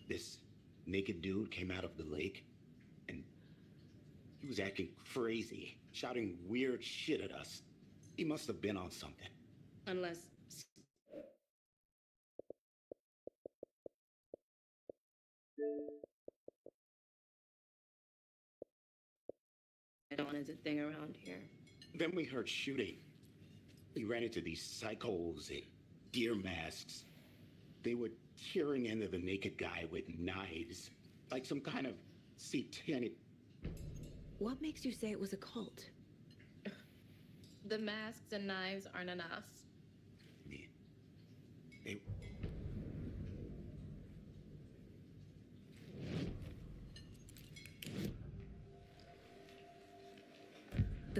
This naked dude came out of the lake, and he was acting crazy, shouting weird shit at us. He must have been on something. Unless... Dawn is a thing around here. Then we heard shooting. We ran into these psychos in deer masks. They were tearing into the naked guy with knives, like some kind of satanic... What makes you say it was a cult? The masks and knives aren't enough.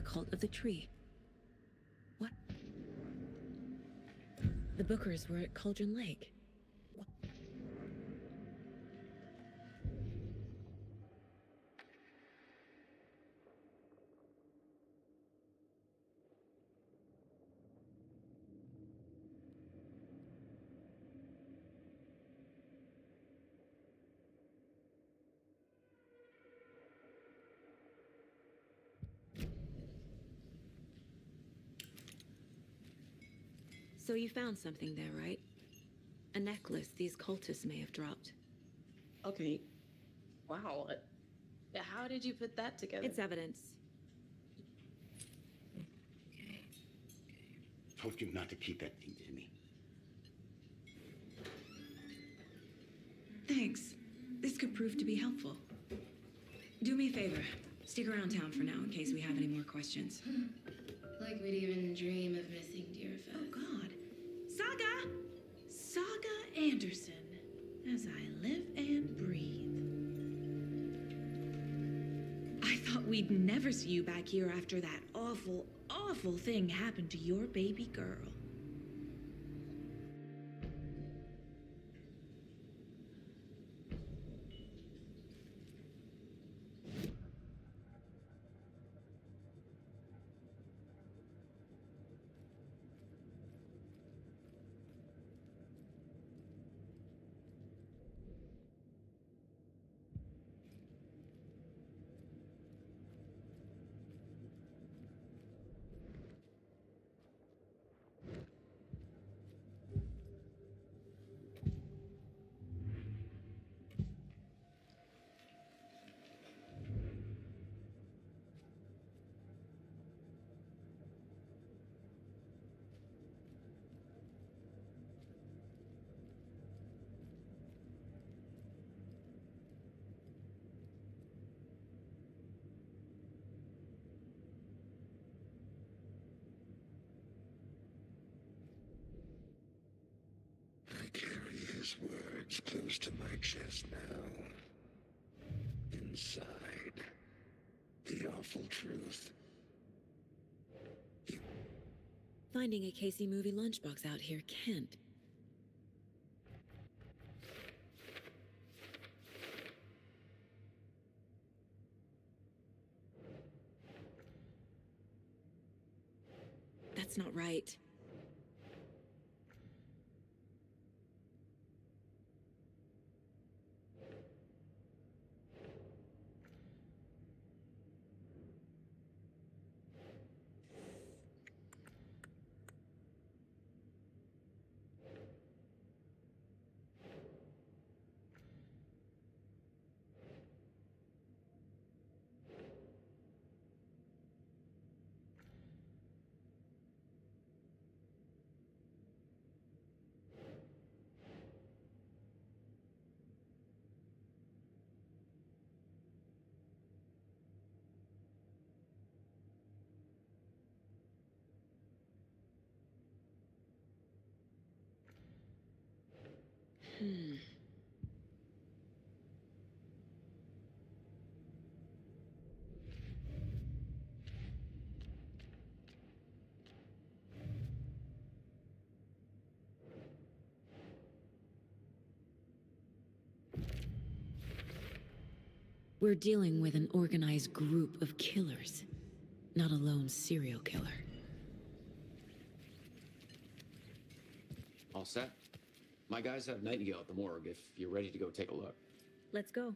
the cult of the tree. What? The Bookers were at Cauldron Lake. So you found something there, right? A necklace these cultists may have dropped. Okay. Wow. How did you put that together? It's evidence. Told you not to keep that thing to me. Thanks. This could prove to be helpful. Do me a favor. Stick around town for now in case we have any more questions. Like we'd even dream of missing dear Fez. Oh, God. Saga Anderson. As I live and breathe. I thought we'd never see you back here after that awful, awful thing happened to your baby girl. I carry his words close to my chest now. Inside, the awful truth. Finding a Casey movie lunchbox out here can't. That's not right. We're dealing with an organized group of killers, not a lone serial killer. All set? My guys have Nightingale at the morgue if you're ready to go take a look. Let's go.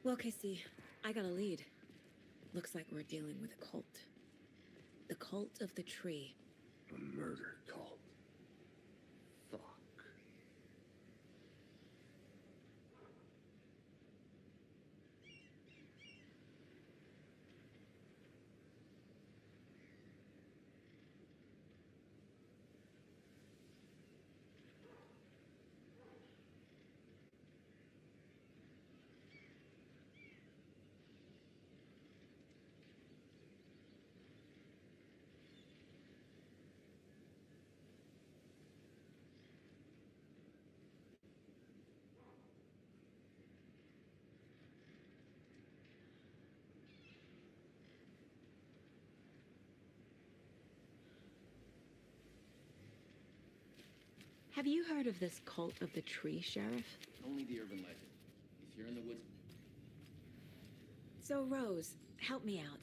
Well, Casey, I got a lead. Looks like we're dealing with a cult. The cult of the tree. A murder cult. Fuck. Have you heard of this cult of the tree, Sheriff? Only the urban legend. If you're in the woods... So, Rose, help me out.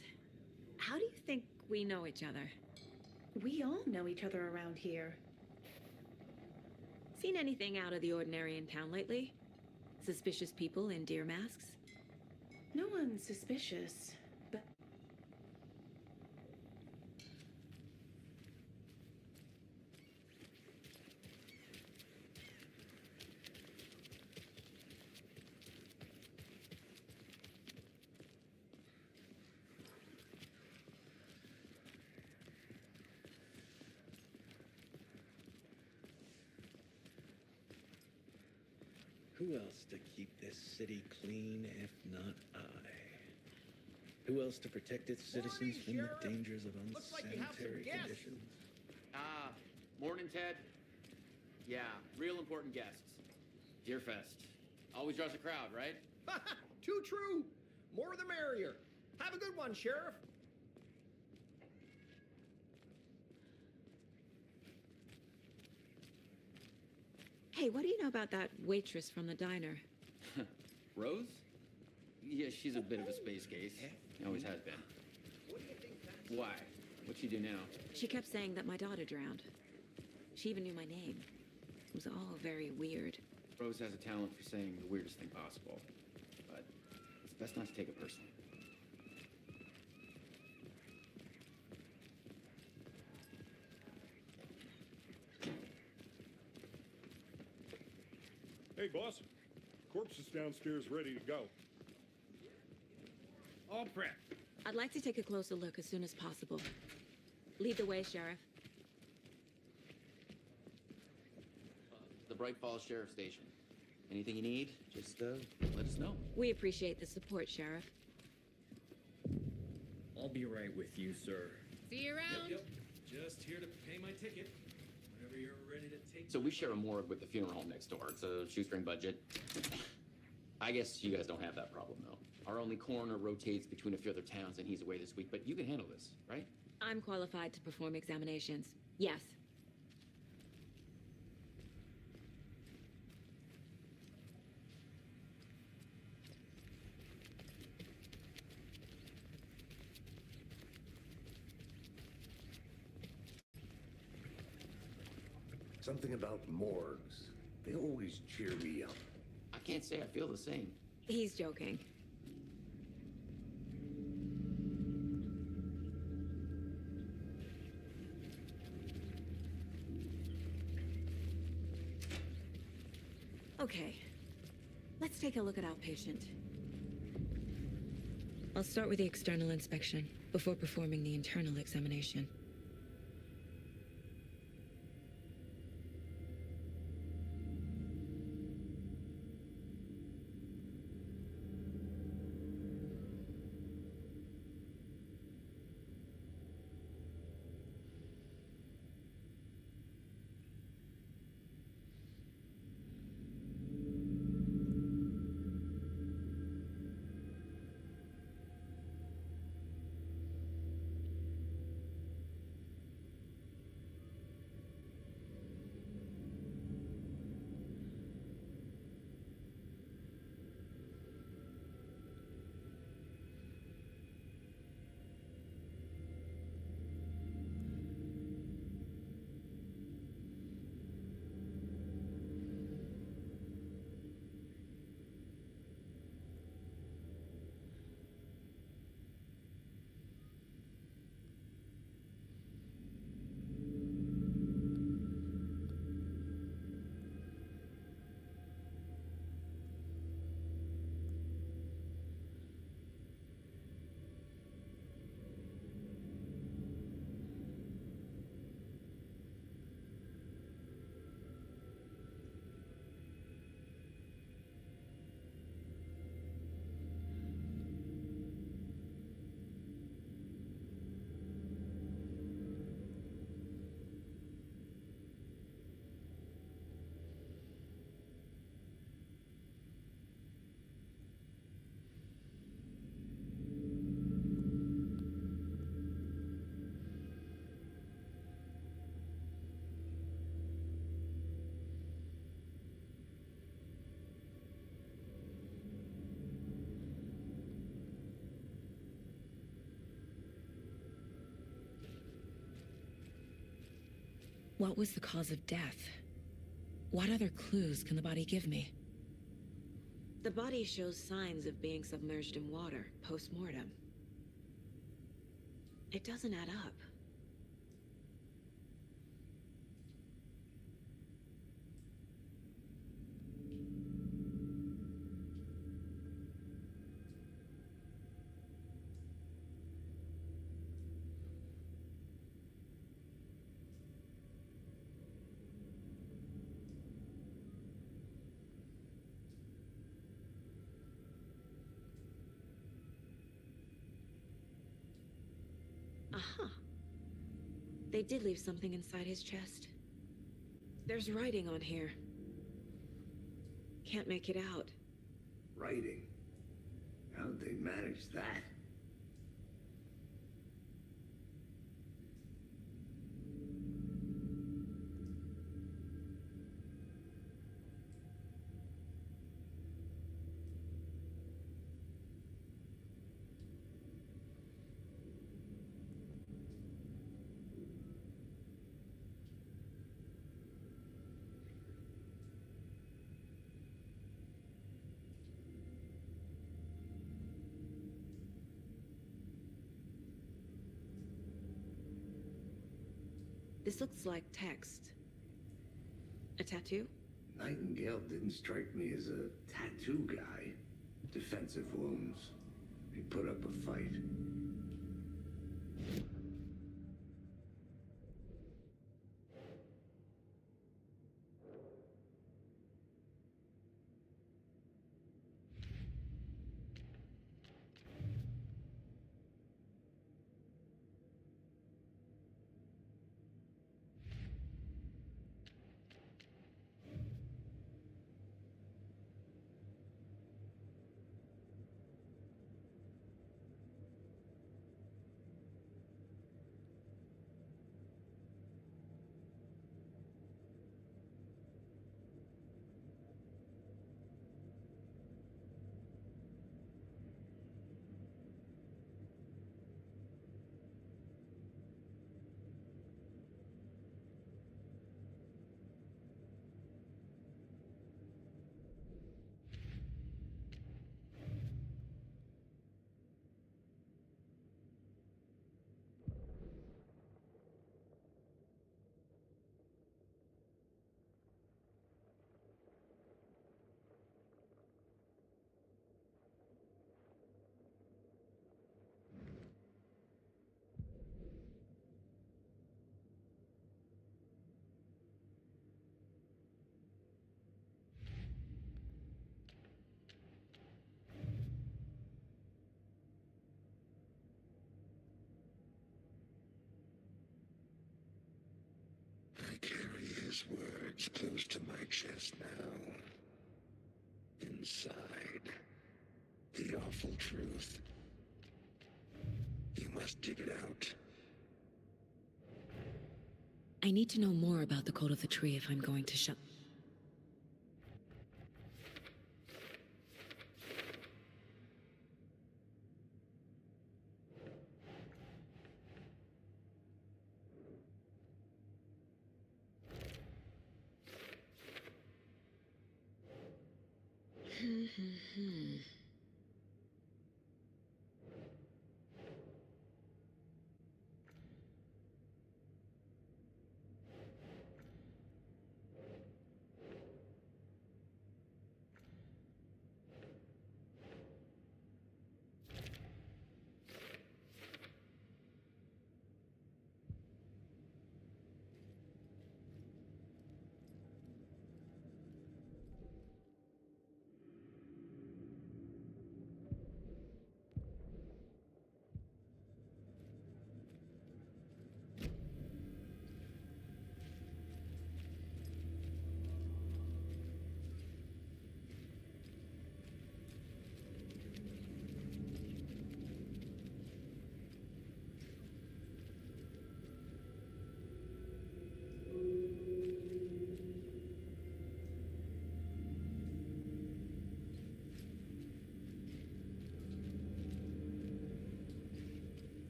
How do you think we know each other? We all know each other around here. Seen anything out of the ordinary in town lately? Suspicious people in deer masks? No one's suspicious, but... Who else to keep this city clean if not I? Who else to protect its citizens from the dangers of unsanitary conditions? Morning, Ted. Yeah, real important guests. Deerfest. Always draws a crowd, right? Too true. More the merrier. Have a good one, Sheriff. Hey, what do you know about that waitress from the diner? Rose? Yeah, she's a bit of a space case. Always has been. Why? What'd she do now? She kept saying that my daughter drowned. She even knew my name. It was all very weird. Rose has a talent for saying the weirdest thing possible. But it's best not to take it personally. Hey, boss. Corpse is downstairs ready to go. All prep. I'd like to take a closer look as soon as possible. Lead the way, Sheriff. The Bright Falls Sheriff Station. Anything you need, just let us know. We appreciate the support, Sheriff. I'll be right with you, sir. See you around. Yep. Just here to pay my ticket. Whenever you're ready to take... So we share a morgue with the funeral home next door. It's a shoestring budget. I guess you guys don't have that problem, though. Our only coroner rotates between a few other towns, and he's away this week, but you can handle this, right? I'm qualified to perform examinations. Yes. Something about morgues. They always cheer me up. I can't say I feel the same. He's joking. Okay, let's take a look at outpatient. I'll start with the external inspection before performing the internal examination. What was the cause of death? What other clues can the body give me? The body shows signs of being submerged in water post-mortem. It doesn't add up. Aha. They did leave something inside his chest. There's writing on here. Can't make it out. Writing? How'd they manage that? This looks like text. A tattoo? Nightingale didn't strike me as a tattoo guy. Defensive wounds. He put up a fight. I carry his words close to my chest now. Inside, the awful truth. You must dig it out. I need to know more about the code of the tree if I'm going to shut...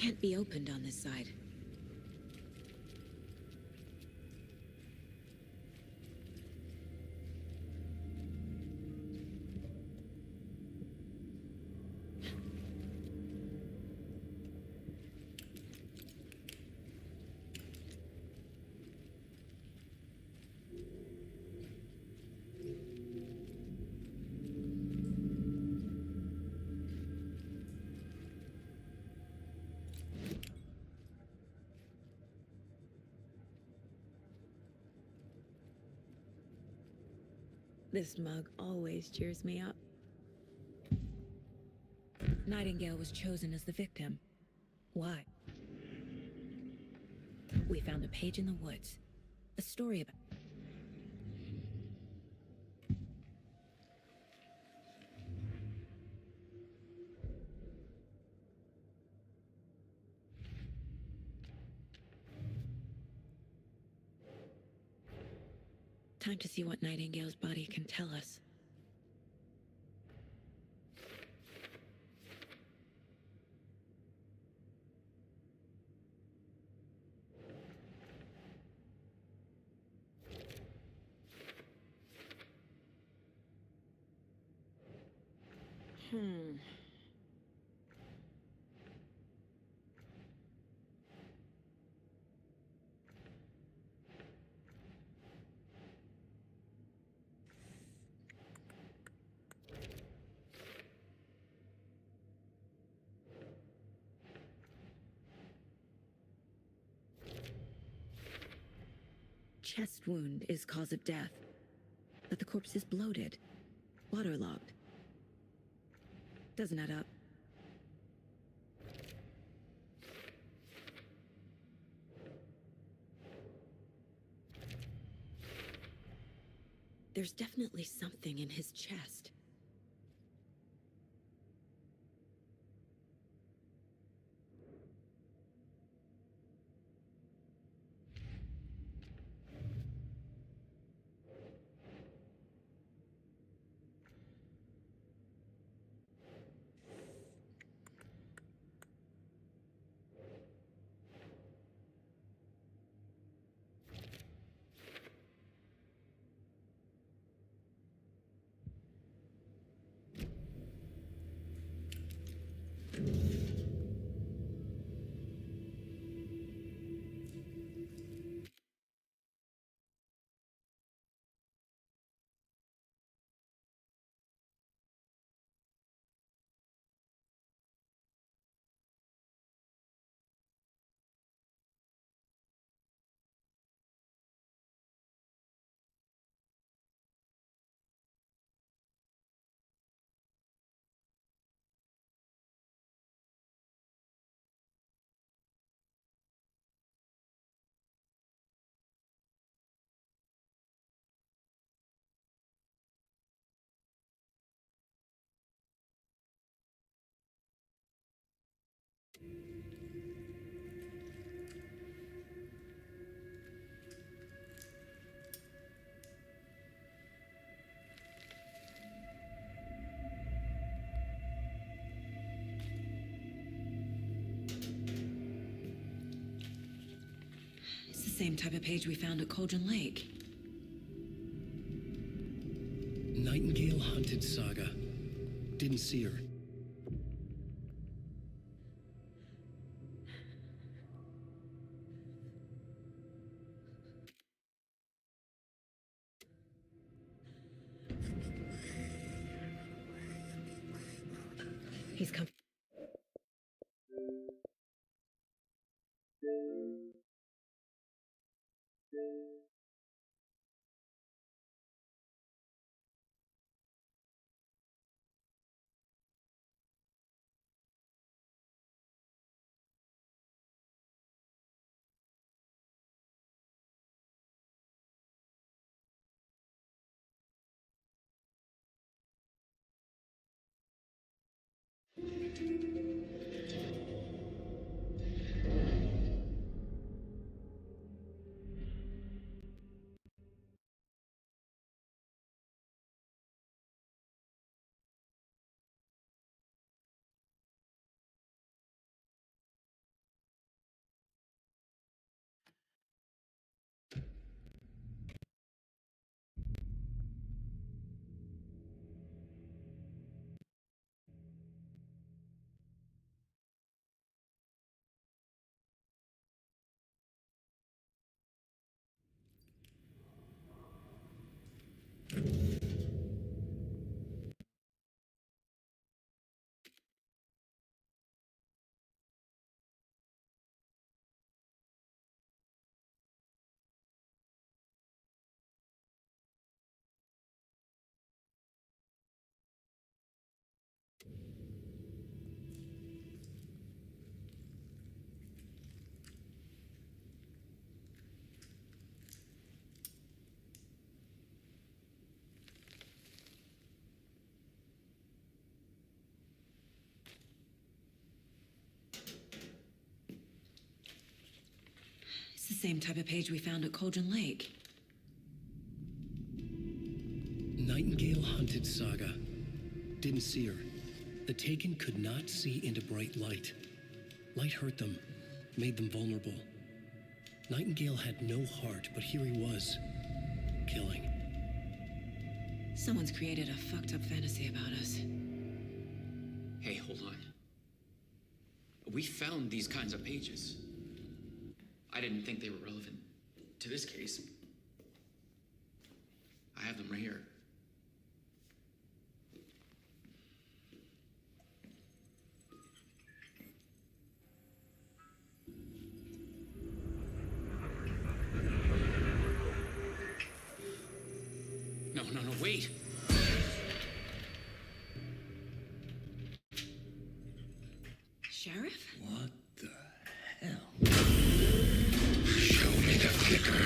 can't be opened on this side. This mug always cheers me up. Nightingale was chosen as the victim. Why? We found a page in the woods. A story about... Time to see what Nightingale's body can tell us. Chest wound is cause of death, but the corpse is bloated, waterlogged. Doesn't add up. There's definitely something in his chest. It's the same type of page we found at Cauldron Lake. Nightingale hunted Saga. Didn't see her. He's come. same type of page we found at Cauldron Lake. Nightingale hunted Saga. Didn't see her. The Taken could not see into bright light. Light hurt them, made them vulnerable. Nightingale had no heart, but here he was, killing. Someone's created a fucked up fantasy about us. Hey, hold on. We found these kinds of pages. I didn't think they were relevant to this case. I have them right here. No, wait! Sheriff? What the hell? Show me the flicker.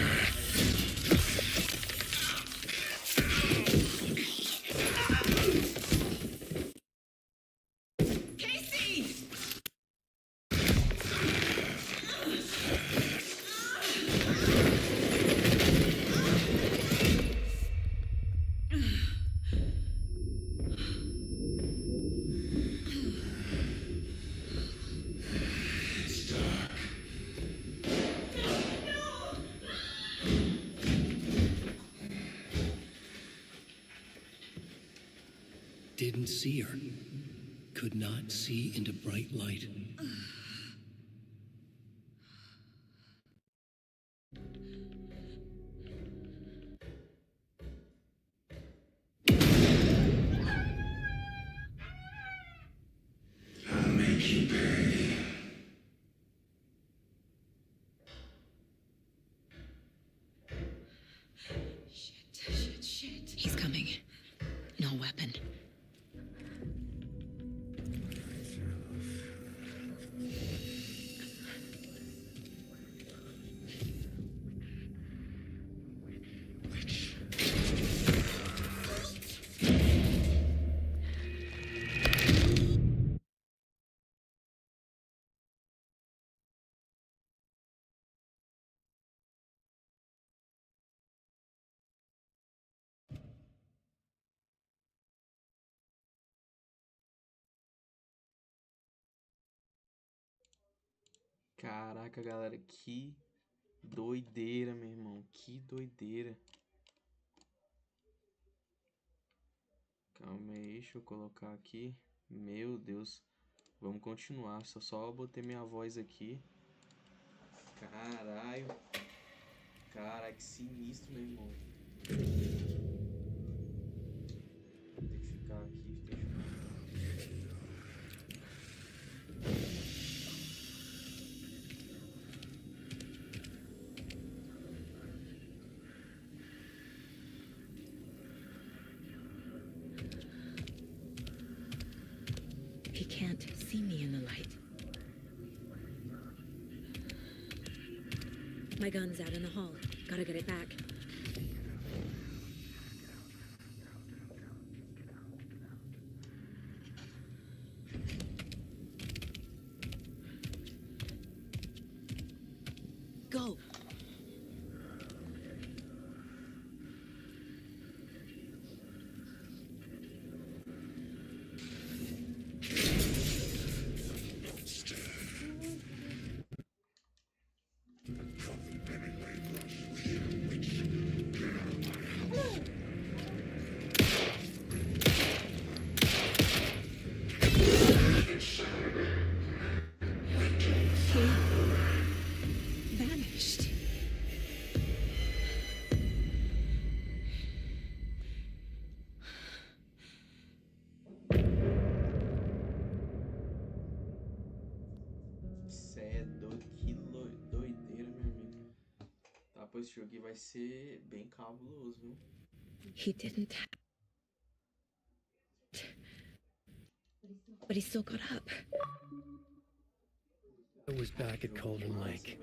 Didn't see her. Could not see into bright light. I'll make you pay. Shit. He's coming. No weapon. Caraca, galera, que doideira, meu irmão. Que doideira. Calma aí, deixa eu colocar aqui. Meu Deus. Vamos continuar. Só botei minha voz aqui. Caralho. Cara, que sinistro, meu irmão. Tem que ficar aqui. He can't see me in the light. My gun's out in the hall. Gotta get it back. Go! Vanished. Cê é doido, que doideira, meu amigo. Tá, pois esse jogo aqui vai ser bem cabuloso, viu? He didn't. But he still got up. I was back at Cauldron Lake.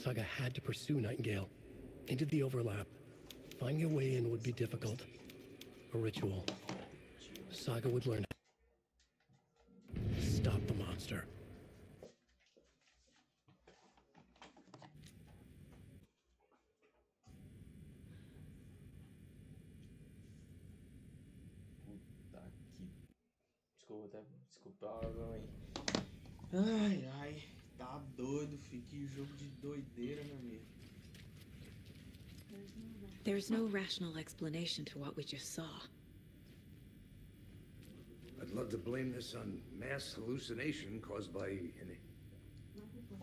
Saga had to pursue Nightingale. Into the overlap. Finding a way in would be difficult. A ritual. Saga would learn. Stop the monster. Desculpa, aí. Ai, ai. Tá doido, filho. Que jogo de doideira, meu amigo. There's no rational explanation to what we just saw. I'd love to blame this on mass hallucination caused by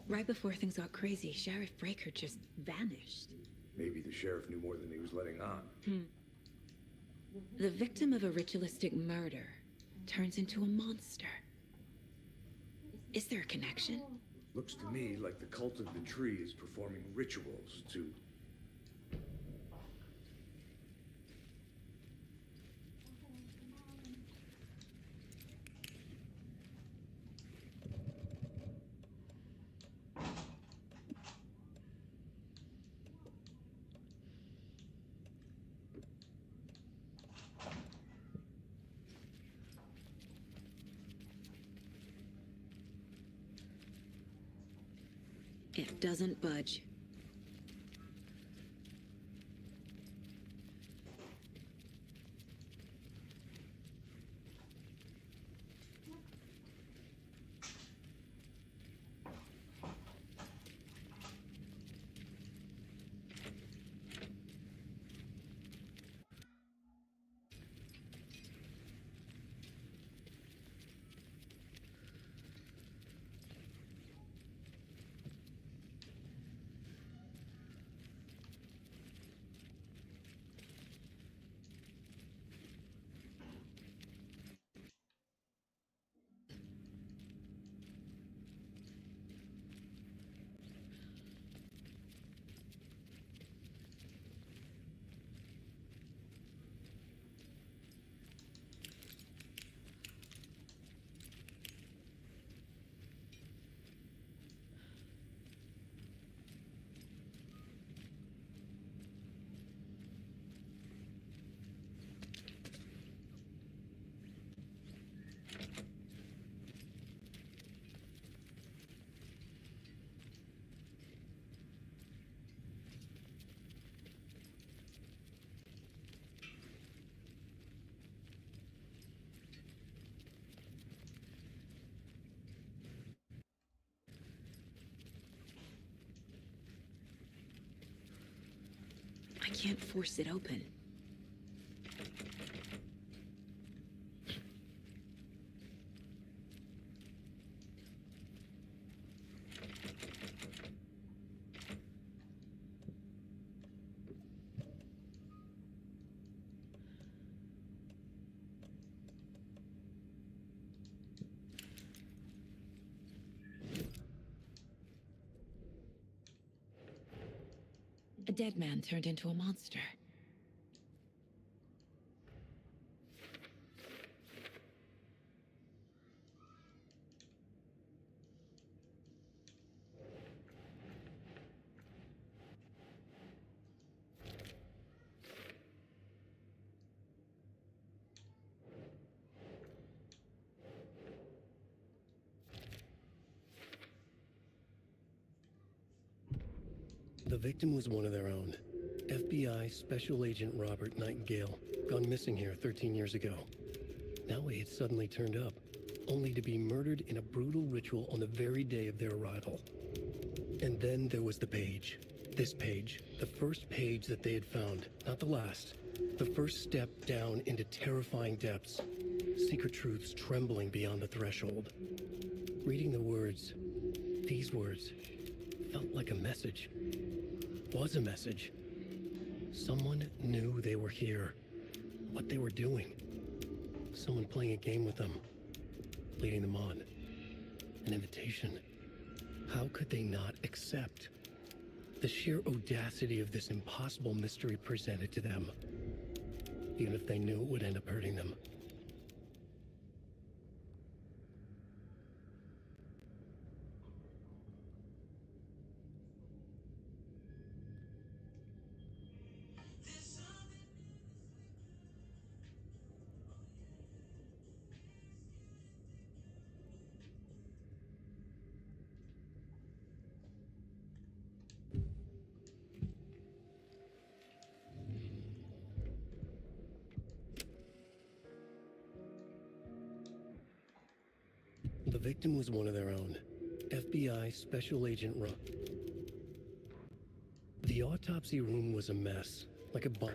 Right before things got crazy, Sheriff Breaker just vanished. Maybe the sheriff knew more than he was letting on. The victim of a ritualistic murder turns into a monster. Is there a connection? Looks to me like the cult of the tree is performing rituals to... It doesn't budge. I can't force it open. A dead man turned into a monster. The victim was one of their own. FBI Special Agent Robert Nightingale, gone missing here 13 years ago. Now he had suddenly turned up, only to be murdered in a brutal ritual on the very day of their arrival. And then there was the page. This page, the first page that they had found, not the last. The first step down into terrifying depths. Secret truths trembling beyond the threshold. Reading the words, these words, felt like a message. Was a message. Someone knew they were here. What they were doing. Someone playing a game with them. Leading them on. An invitation. How could they not accept? The sheer audacity of this impossible mystery presented to them. Even if they knew it would end up hurting them. victim was one of their own. FBI Special Agent Rook. The autopsy room was a mess, like a bomb.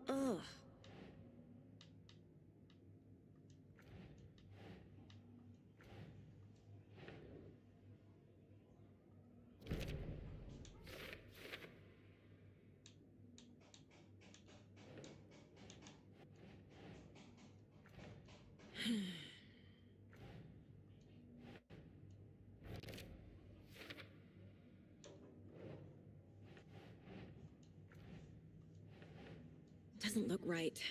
Ugh. Doesn't look right.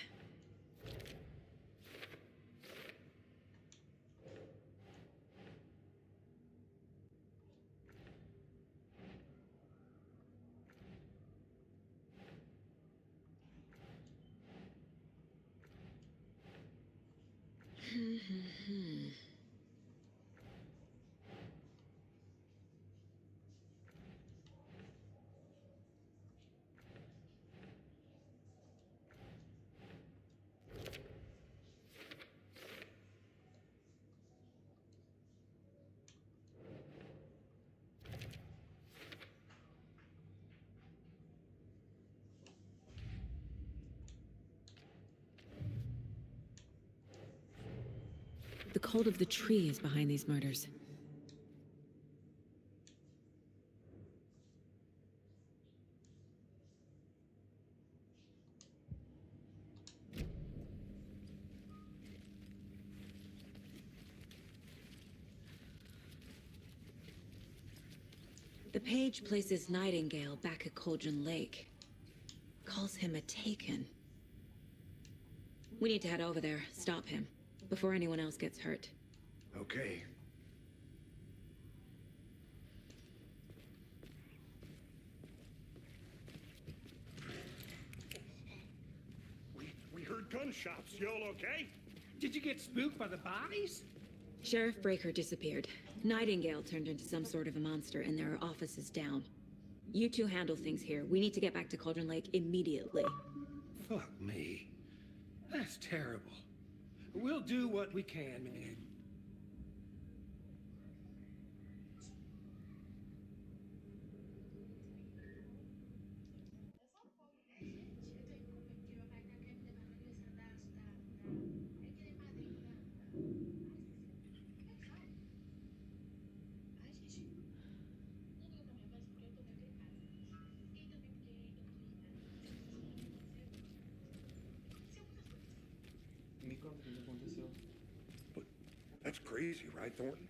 The cult of the tree is behind these murders. The page places Nightingale back at Cauldron Lake. Calls him a taken. We need to head over there, stop him, before anyone else gets hurt. Okay. We heard gunshots. You all okay? Did you get spooked by the bodies? Sheriff Breaker disappeared. Nightingale turned into some sort of a monster, and there are offices down. You two handle things here. We need to get back to Cauldron Lake immediately. Fuck me. That's terrible. We'll do what we can, man. But that's crazy, right, Thornton?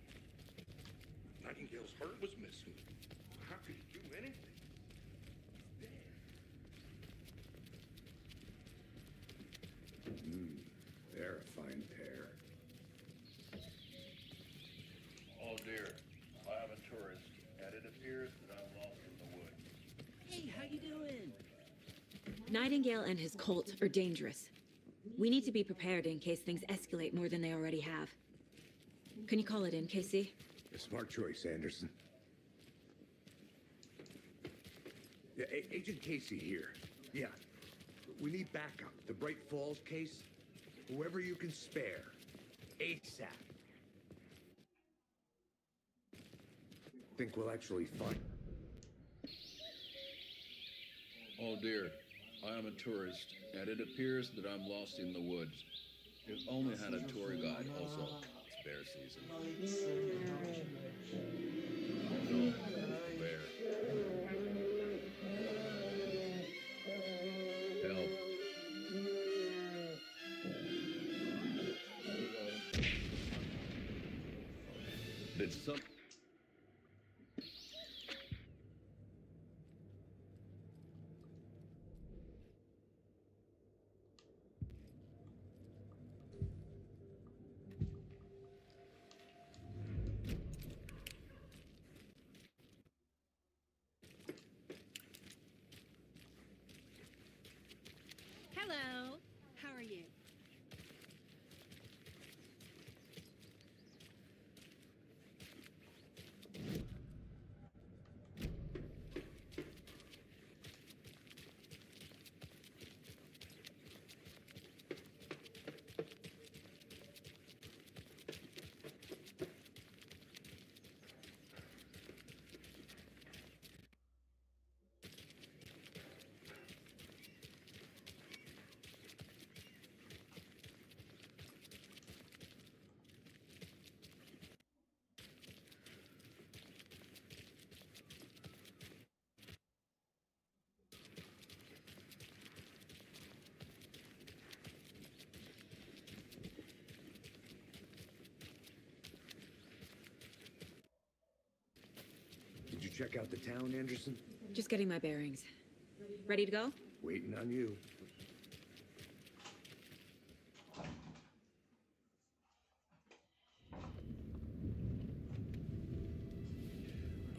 Nightingale's heart was missing. How could he do anything? They're a fine pair. Oh dear, I am a tourist, and it appears that I'm lost in the woods. Hey, how you doing? Nightingale and his cult are dangerous. We need to be prepared in case things escalate more than they already have. Can you call it in, Casey? A smart choice, Anderson. Yeah, Agent Casey here. Yeah. We need backup. The Bright Falls case. Whoever you can spare. ASAP. Think we'll actually find... Oh dear, I am a tourist, and it appears that I'm lost in the woods. If only had a tour guide also. It's bear season. Oh no, bear. some... Hello. How are you? Did you check out the town, Anderson? Just getting my bearings. Ready to go? Waiting on you.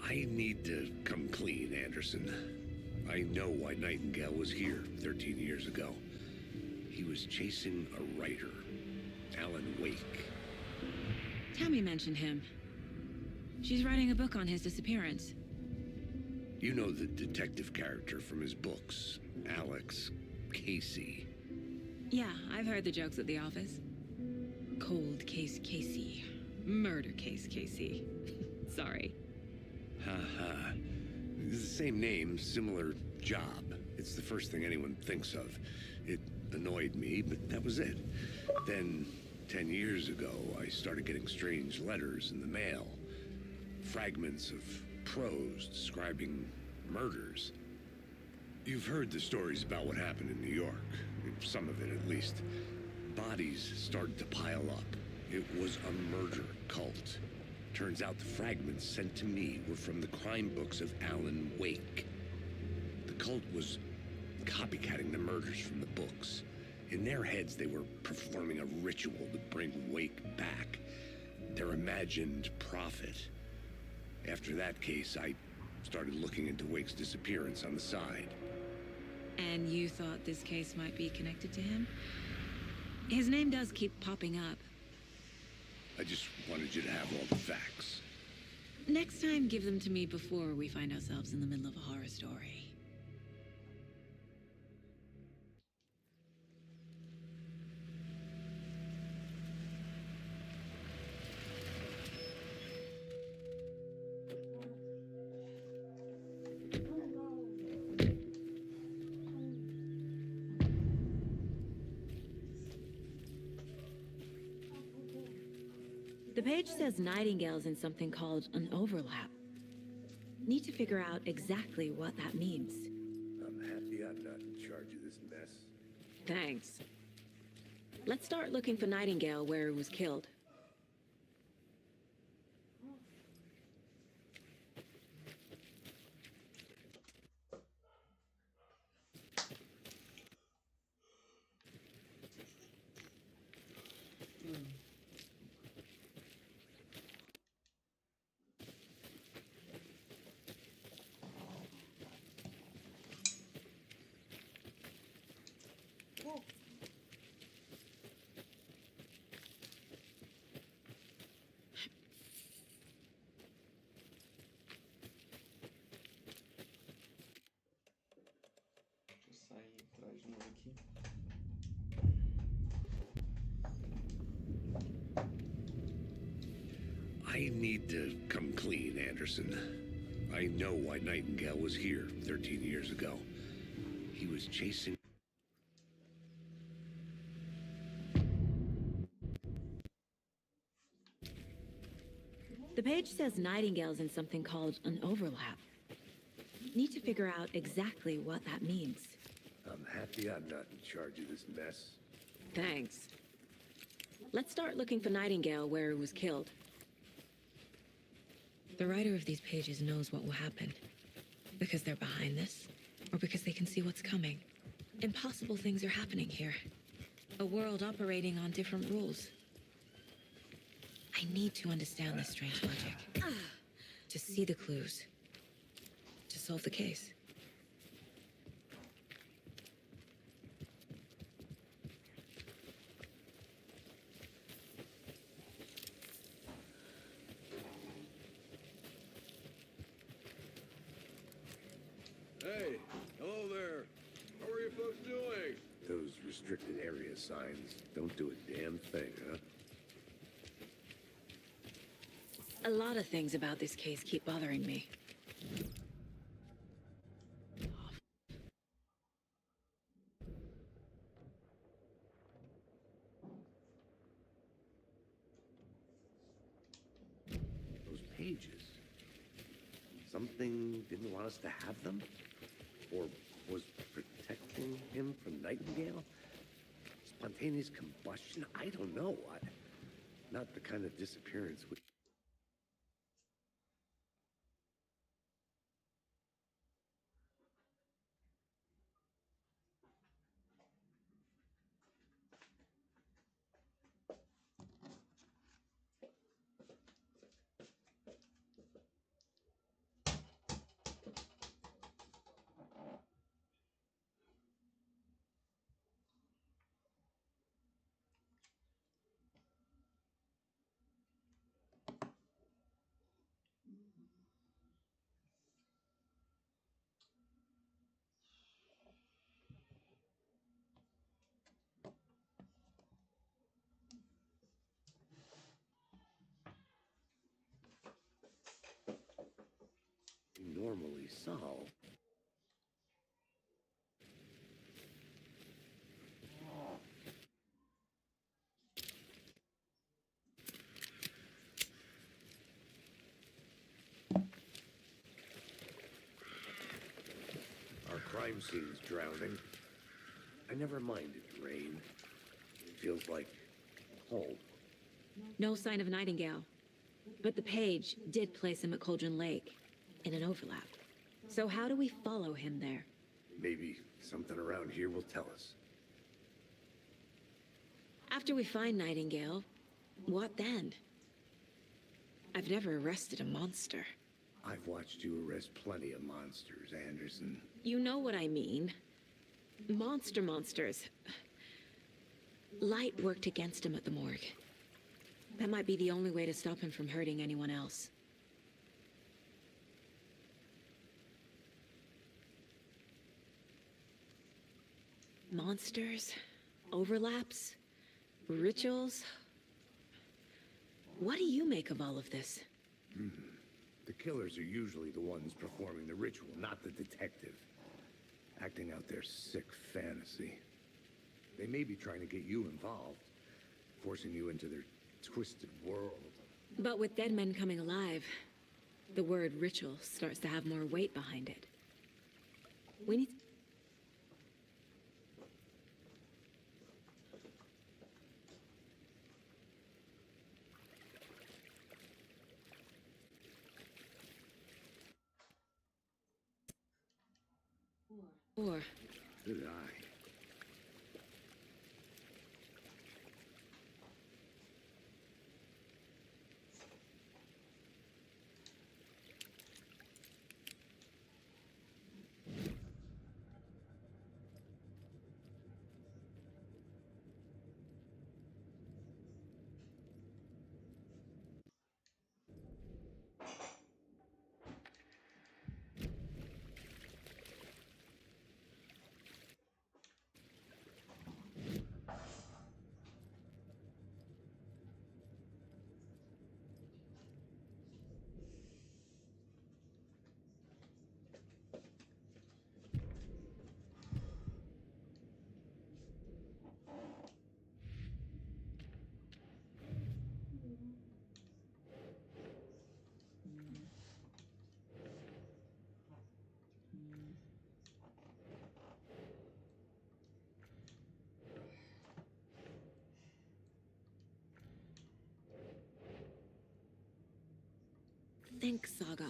I need to come clean, Anderson. I know why Nightingale was here 13 years ago. He was chasing a writer, Alan Wake. Tammy mentioned him. She's writing a book on his disappearance. You know the detective character from his books, Alex Casey. Yeah, I've heard the jokes at the office. Cold case Casey. Murder case Casey. Sorry. Ha. It's the same name, similar job. It's the first thing anyone thinks of. It annoyed me, but that was it. Then, 10 years ago, I started getting strange letters in the mail. Fragments of prose describing murders. You've heard the stories about what happened in New York. Some of it, at least. Bodies started to pile up. It was a murder cult. Turns out the fragments sent to me were from the crime books of Alan Wake. The cult was copycatting the murders from the books. In their heads, they were performing a ritual to bring Wake back. Their imagined prophet. After that case, I started looking into Wake's disappearance on the side. And you thought this case might be connected to him? His name does keep popping up. I just wanted you to have all the facts. Next time, give them to me before we find ourselves in the middle of a horror story. The page says Nightingale's in something called an overlap. Need to figure out exactly what that means. I'm happy I'm not in charge of this mess. Thanks. Let's start looking for Nightingale where he was killed. I need to come clean, Anderson. I know why Nightingale was here 13 years ago. He was chasing... The page says Nightingale's in something called an overlap. Need to figure out exactly what that means. I'm happy I'm not in charge of this mess. Thanks. Let's start looking for Nightingale where he was killed. The writer of these pages knows what will happen. Because they're behind this, or because they can see what's coming. Impossible things are happening here. A world operating on different rules. I need to understand this strange logic. To see the clues. To solve the case. Hey, hello there. How are you folks doing? Those restricted area signs don't do a damn thing, huh? A lot of things about this case keep bothering me. Those pages. Something didn't want us to have them? Or was protecting him from Nightingale? Spontaneous combustion? I don't know. Not the kind of disappearance we... normally solve. Our crime scene's drowning. I never minded rain. It feels like home. No sign of Nightingale. But the page did place him at Cauldron Lake, in an overlap. So how do we follow him there? Maybe something around here will tell us. After we find Nightingale, what then? I've never arrested a monster. I've watched you arrest plenty of monsters, Anderson. You know what I mean. Monsters. Light worked against him at the morgue. That might be the only way to stop him from hurting anyone else. Monsters? Overlaps? Rituals? What do you make of all of this? The killers are usually the ones performing the ritual, not the detective. Acting out their sick fantasy. They may be trying to get you involved, forcing you into their twisted world. But with dead men coming alive, the word ritual starts to have more weight behind it. We need... Or... Good eye. think, Saga.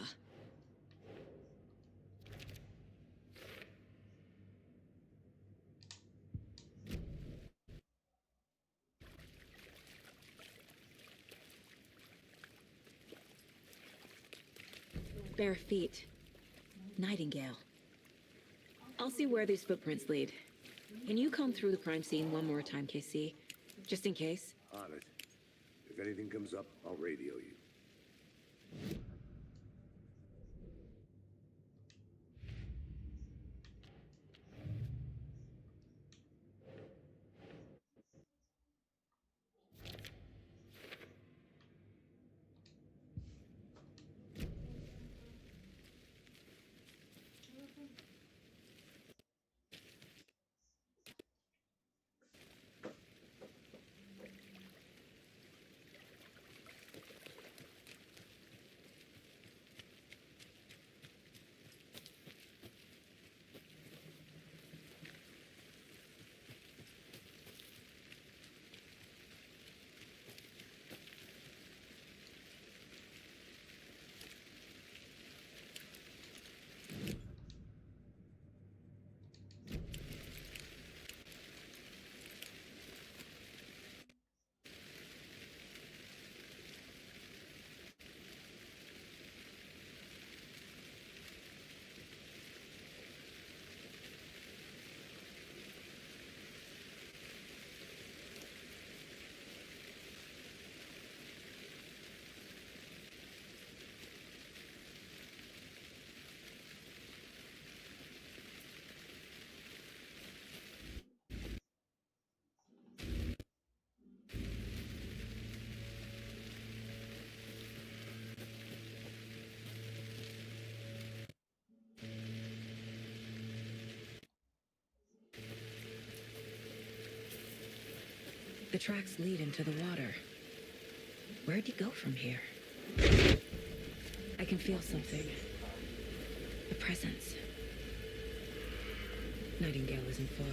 Bare feet. Nightingale. I'll see where these footprints lead. Can you comb through the crime scene one more time, KC? Just in case? On it. If anything comes up, I'll radio you. The tracks lead into the water. Where'd you go from here? I can feel something. A presence. Nightingale isn't far.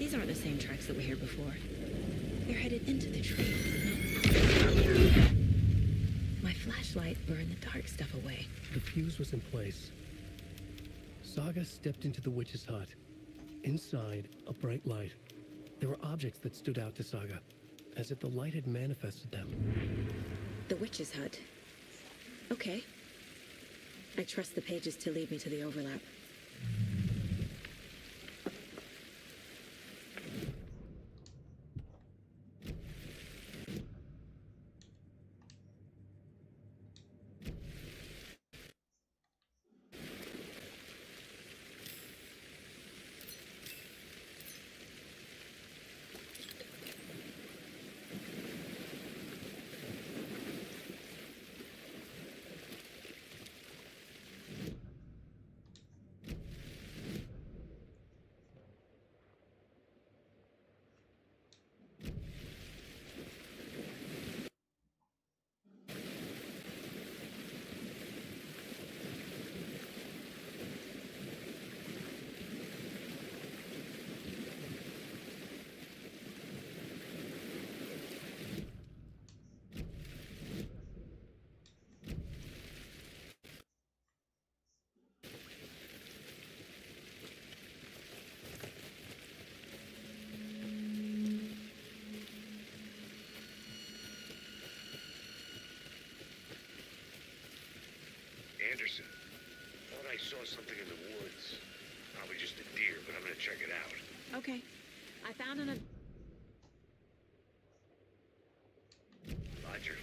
These aren't the same tracks that were here before. They're headed into the tree. My flashlight burned the dark stuff away. The fuse was in place. Saga stepped into the witch's hut. Inside, a bright light. There were objects that stood out to Saga, as if the light had manifested them. The witch's hut. Okay. I trust the pages to lead me to the overlap. I saw something in the woods. Probably just a deer, but I'm gonna check it out. Okay. I found an... Roger.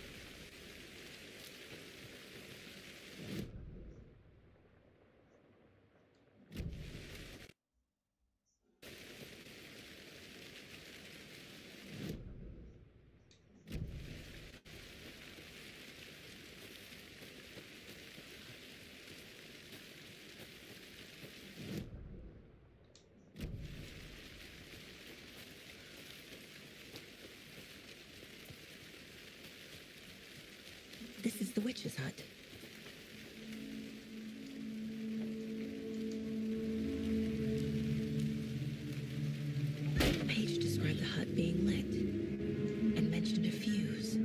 This is the witch's hut. The page described the hut being lit and mentioned a fuse.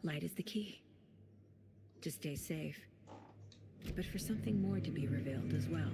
Light is the key. To stay safe. But for something more to be revealed as well.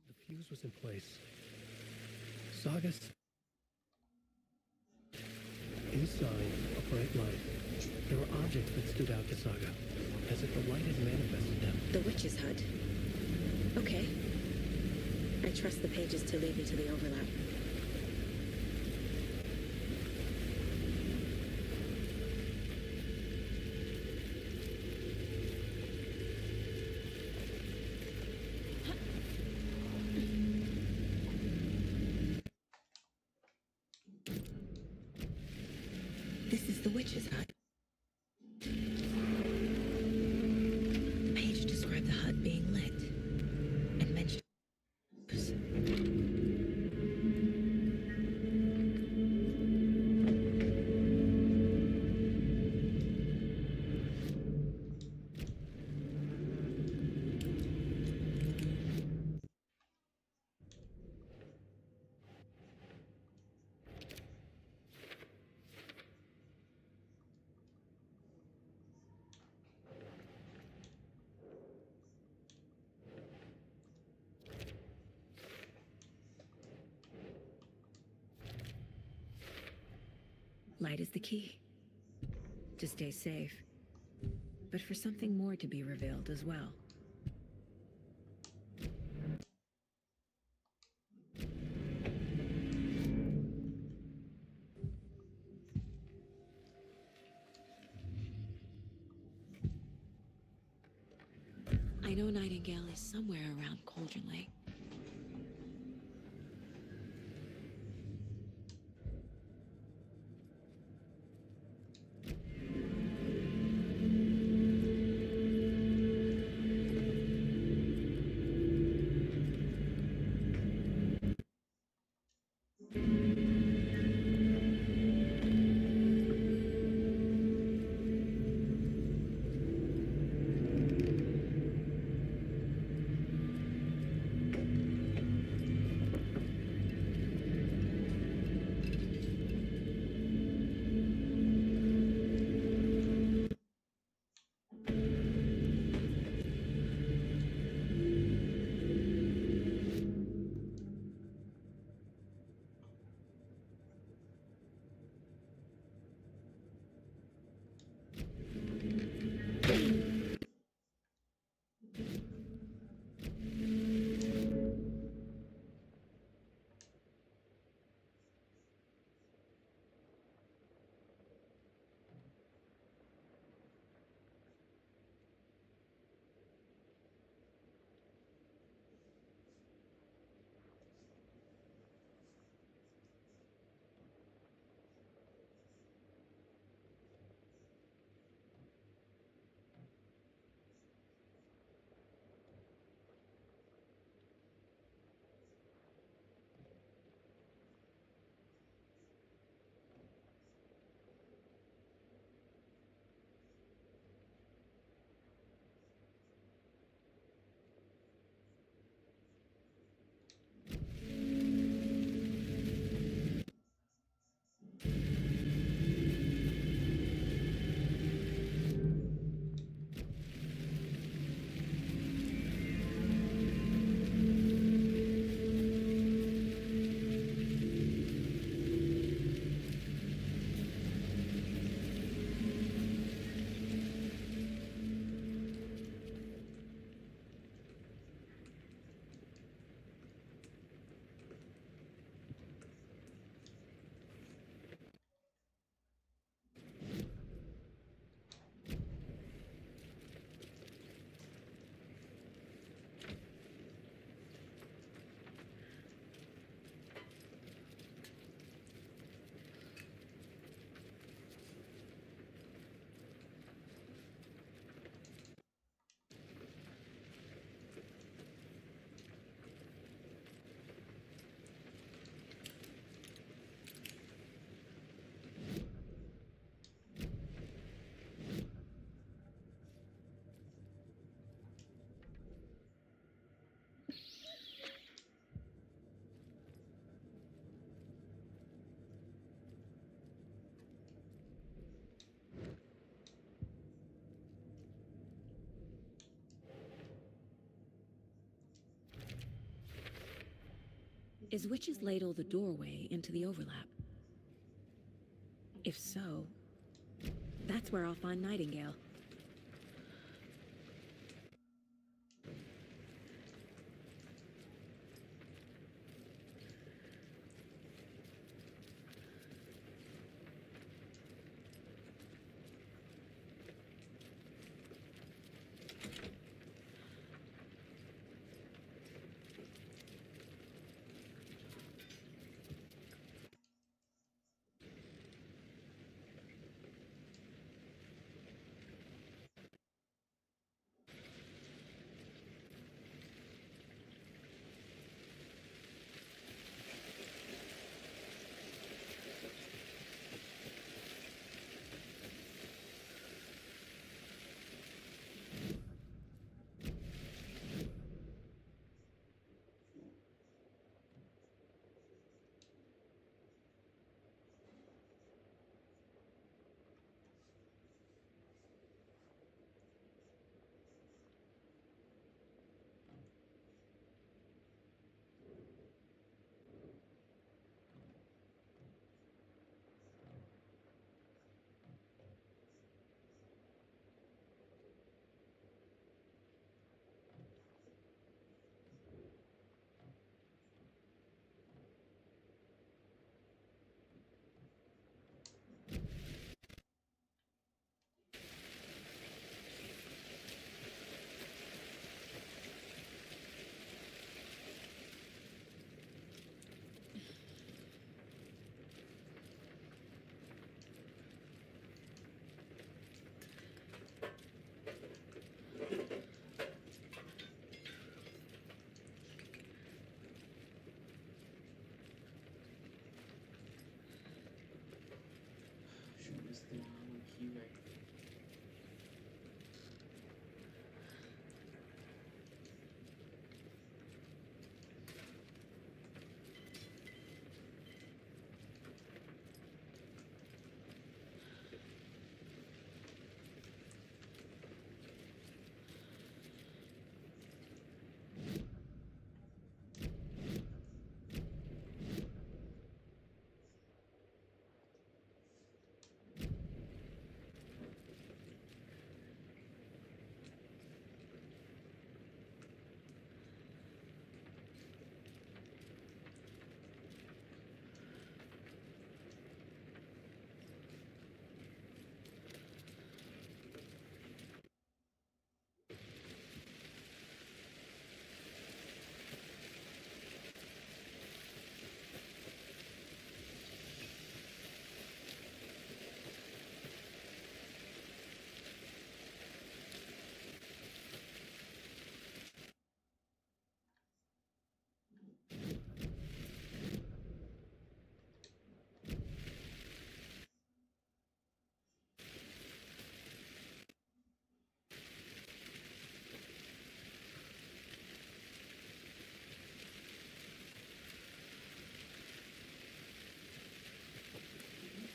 The fuse was in place. Saga's... Inside a bright light, there were objects that stood out to Saga, as if the light had manifested them. The witch's hut. Okay. I trust the pages to lead me to the overlap. This is the witch's hut. Page described the hut being lit and mentioned... Light is the key. To stay safe. But for something more to be revealed as well. I know Nightingale is somewhere around Cauldron Lake. Is Witch's Ladle the doorway into the overlap? If so, that's where I'll find Nightingale.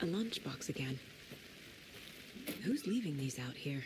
A lunchbox again. Who's leaving these out here?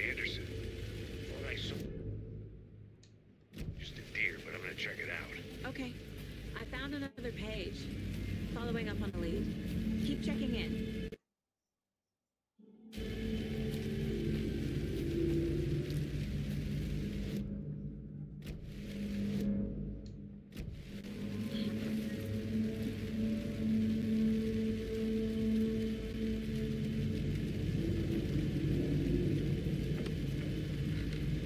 Anderson. Thought I saw... Just a deer, but I'm gonna check it out. Okay. I found another page. Following up on the lead. Keep checking in.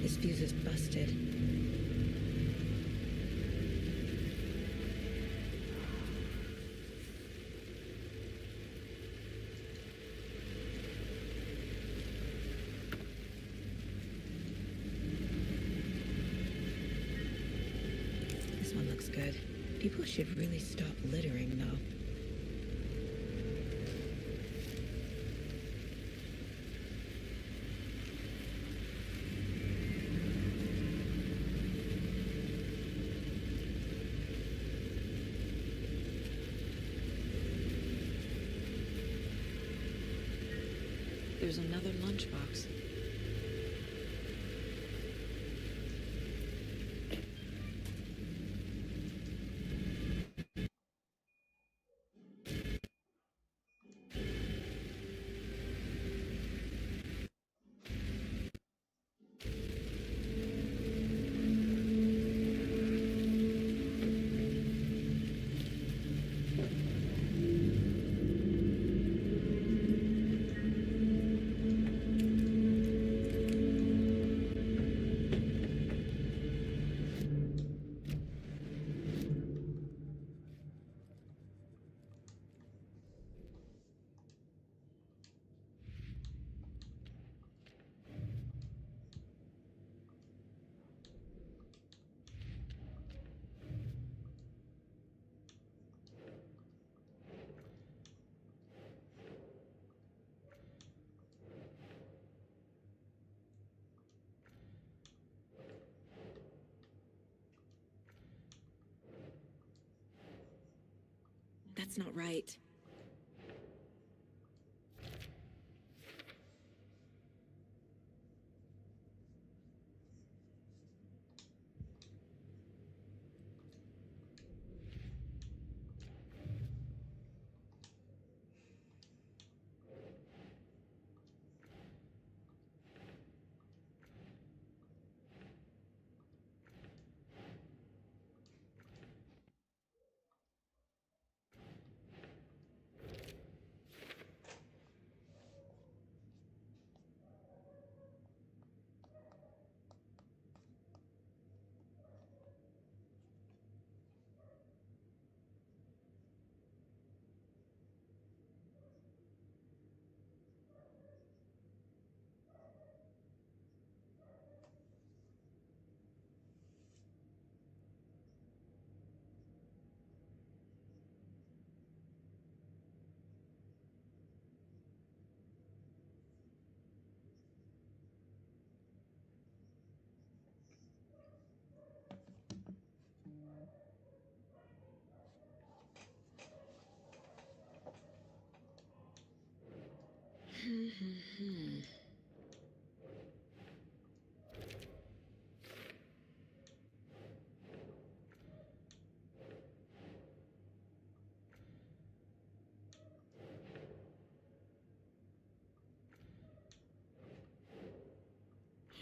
This fuse is busted. This one looks good. People should really stop littering, though. There's another lunchbox. That's not right.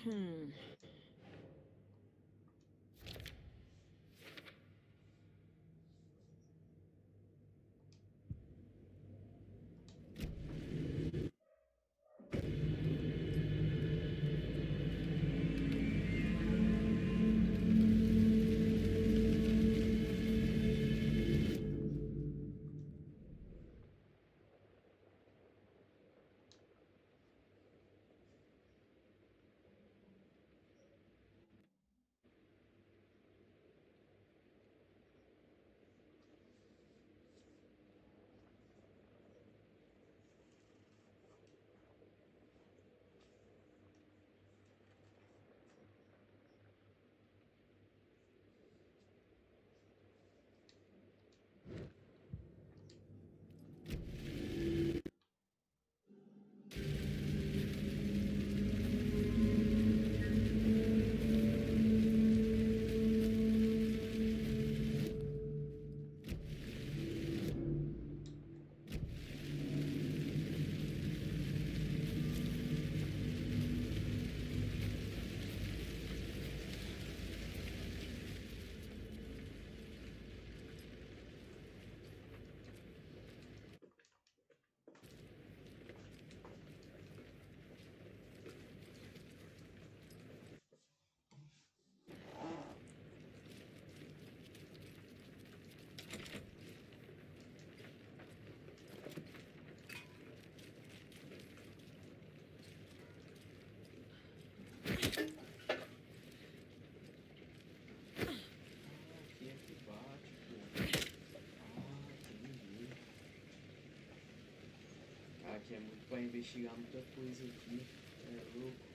Hmm. Aqui é que bate, pô. Ah, entendi. Cara, aqui é muito pra investigar muita coisa aqui. É louco.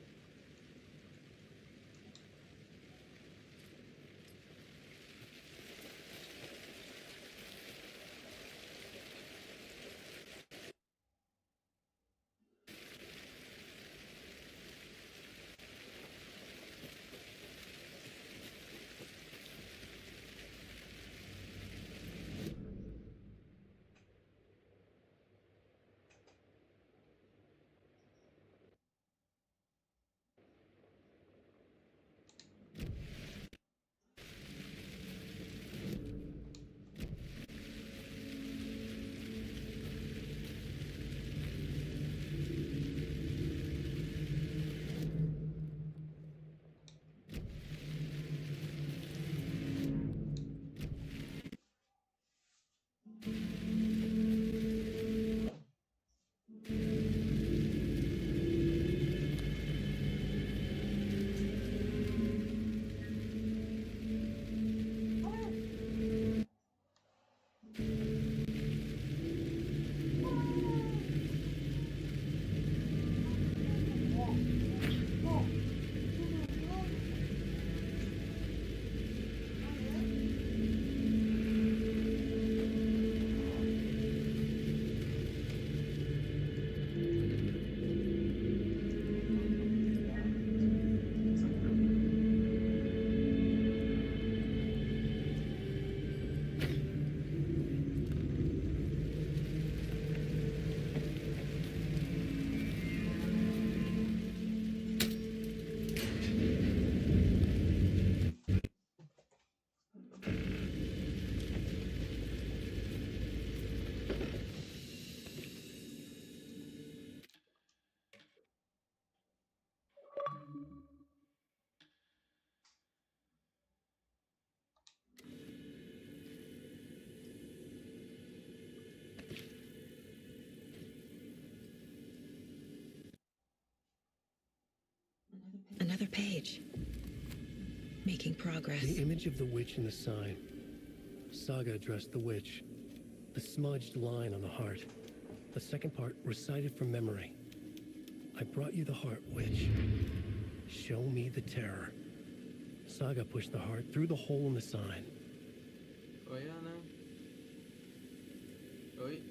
Another page. Making progress. The image of the witch in the sign. Saga addressed the witch. The smudged line on the heart. The second part recited from memory. I brought you the heart, witch. Show me the terror. Saga pushed the heart through the hole in the sign. Oi, Ana. Oi.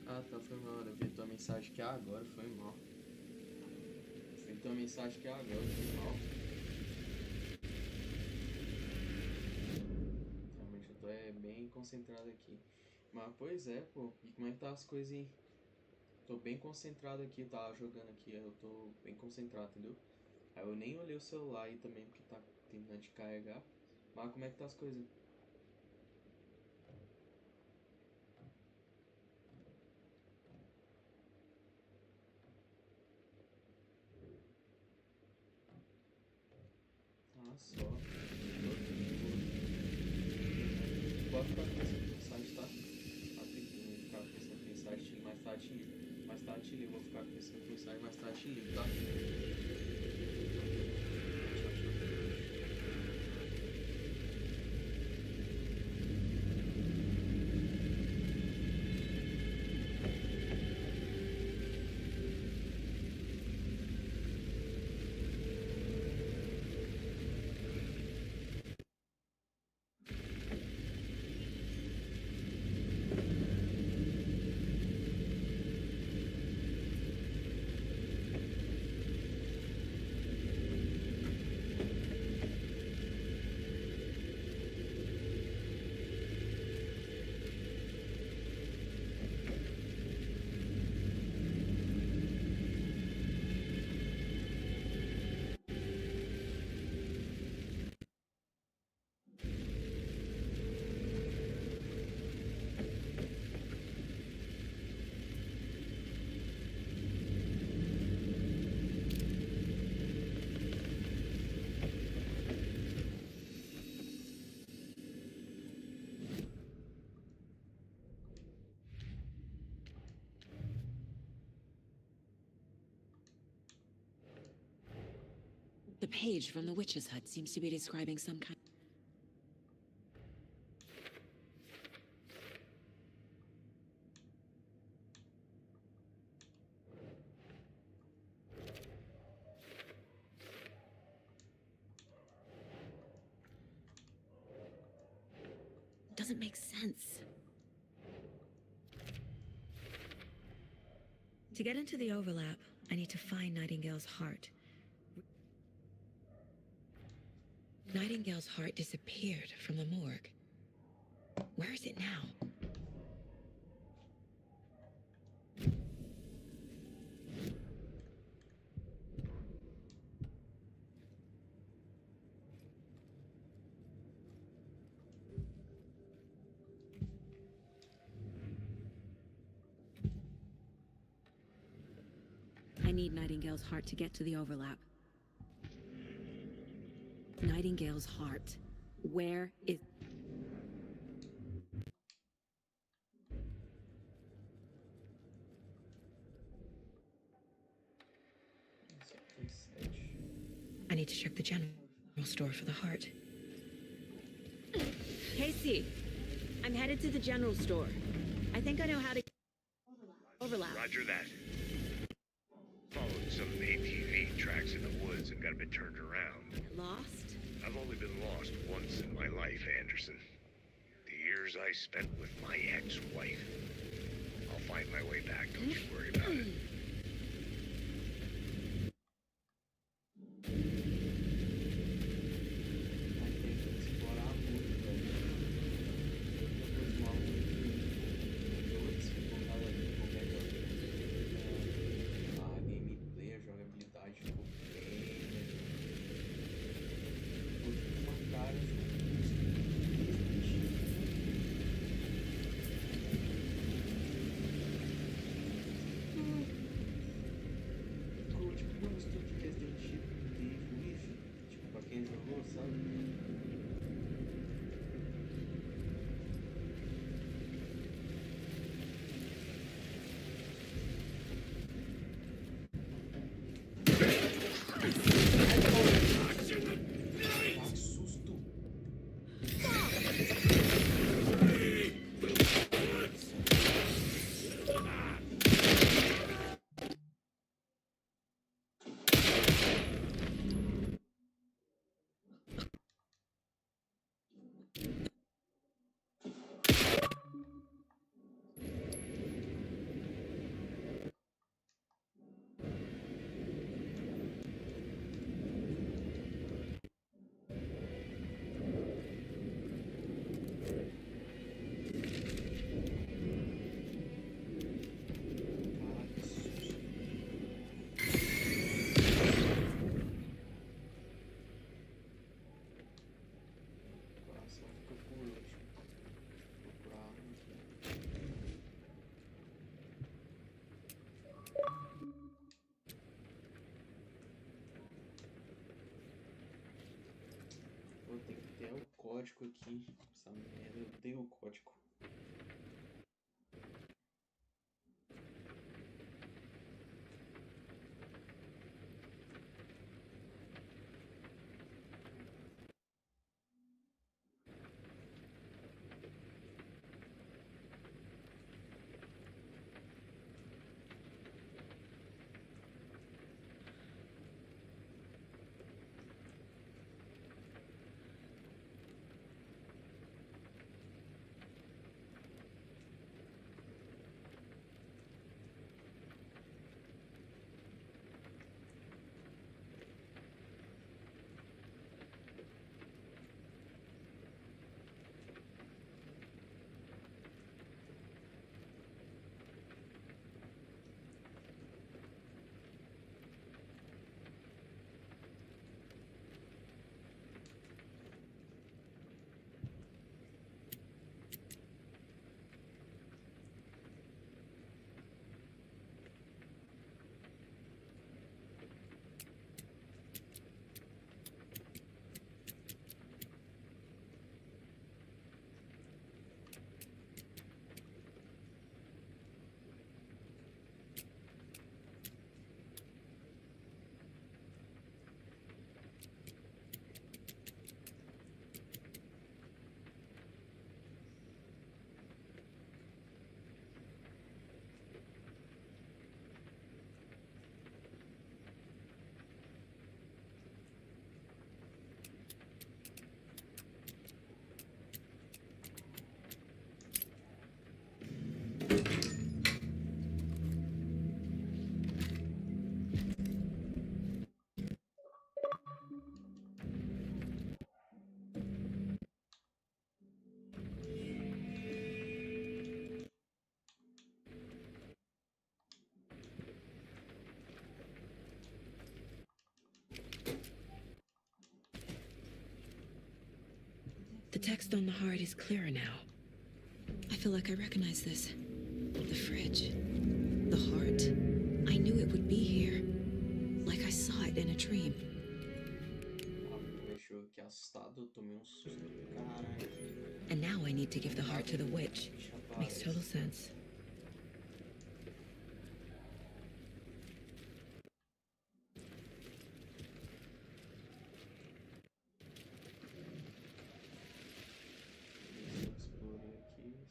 Ah, tá, foi mal. Eu vi tua mensagem que é agora, foi mal. Vi tua mensagem que é agora, foi mal. Realmente eu tô bem concentrado aqui. Mas, pois é, pô. E como é que tá as coisas aí? Tô bem concentrado aqui, tava jogando aqui, eu tô bem concentrado, entendeu? Aí eu nem olhei o celular aí também, porque tá tentando de carregar. Mas como é que tá as coisas? Ah, só. Pode ficar pensando em mensagem, tá? Rapidinho, ficar pensando em mensagem, te ligo mais tarde, te ligo. Mais tarde te ligo, vou ficar pensando em mensagem, mais tarde te ligo, tá? The page from the witch's hut seems to be describing some kind. Doesn't make sense. To get into the overlap, I need to find Nightingale's heart. Nightingale's heart disappeared from the morgue. Where is it now? I need Nightingale's heart to get to the overlap. Nightingale's heart. Where is... I need to check the general store for the heart. Casey, I'm headed to the general store. I think I know how to overlap. Roger that. Followed some ATV tracks in the woods and got a bit turned around. Lost? I've only been lost once in my life, Anderson. The years I spent with my ex-wife. I'll find my way back, don't you worry about it. sabe? Vou ter que ter o código aqui. Essa merda, eu odeio o código. The text on the heart is clearer now. I feel like I recognize this. The fridge. The heart. I knew it would be here. Like I saw it in a dream. Que assustado, eu tomei susto do caralho. And now I need to give the heart to the witch. Makes total sense.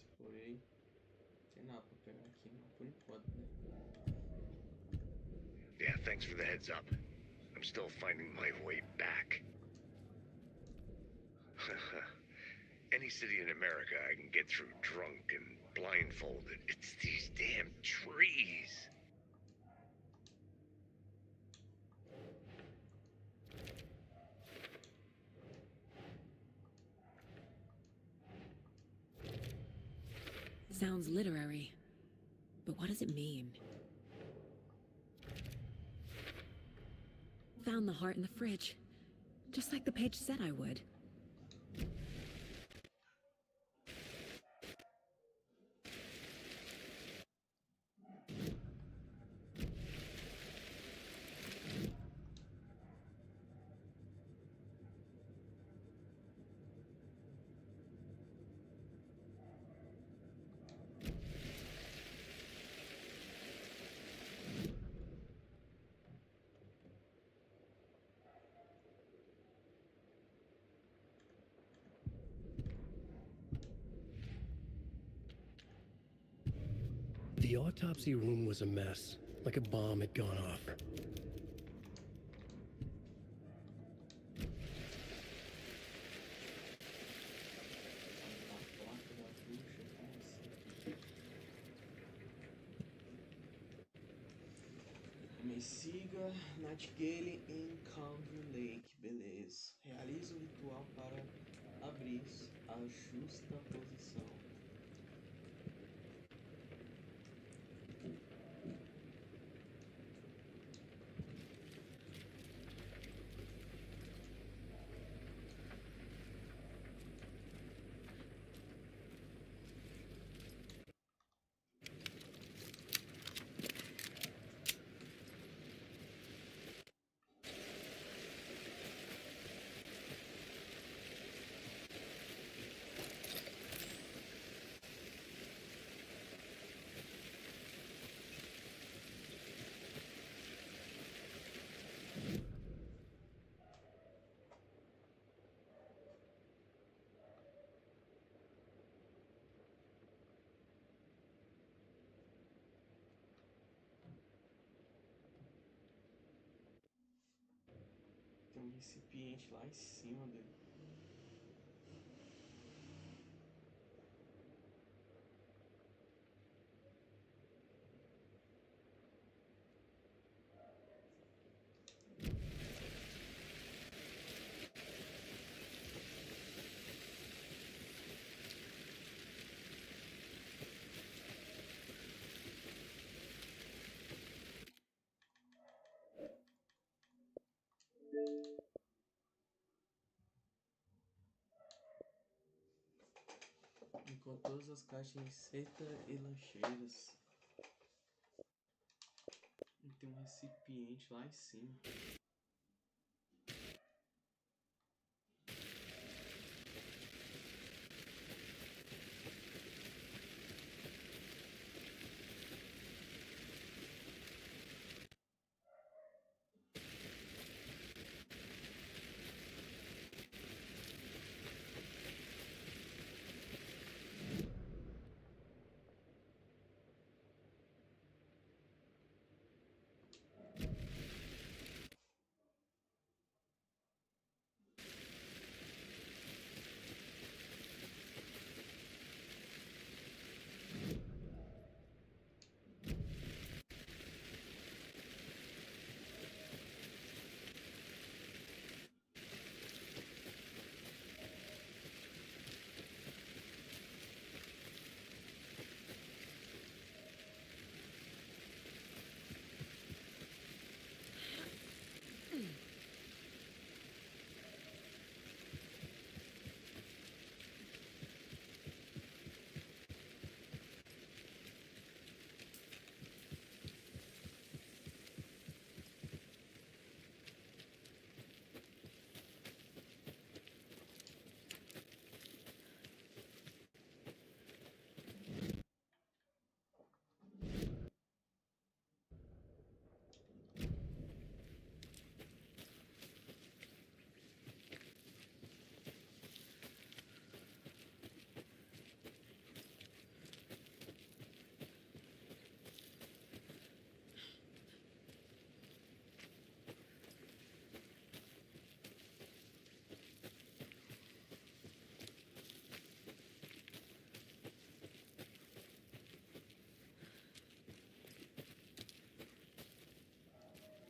Explorei. Não tem nada pra pegar aqui, não, por enquanto, né? Yeah, thanks for the heads up. I'm still finding my way back. Any city in America I can get through drunk and blindfolded. It's these damn trees. Sounds literary. But what does it mean? Found the heart in the fridge. Just like the page said I would. The autopsy room was a mess, like a bomb had gone off. Me siga Nightingale em Candle Lake, beleza. Realize o ritual para abrir a justa posição. Tem um recipiente lá em cima dele. Com todas as caixas de receita e lancheiras. E tem um recipiente lá em cima.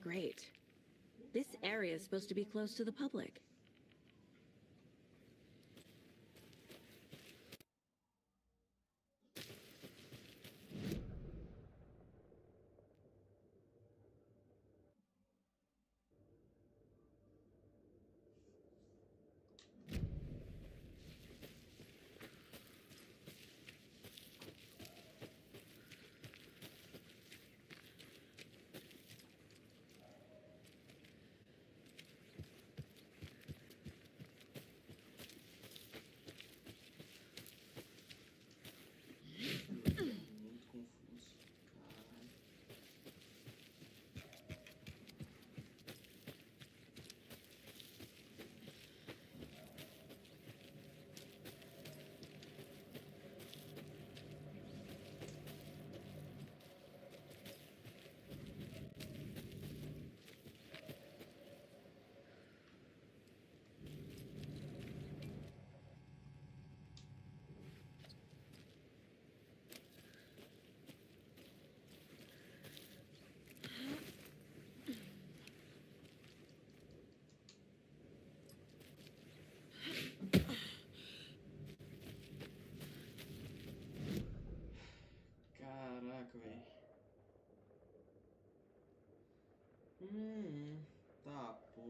Great. This area is supposed to be close to the public.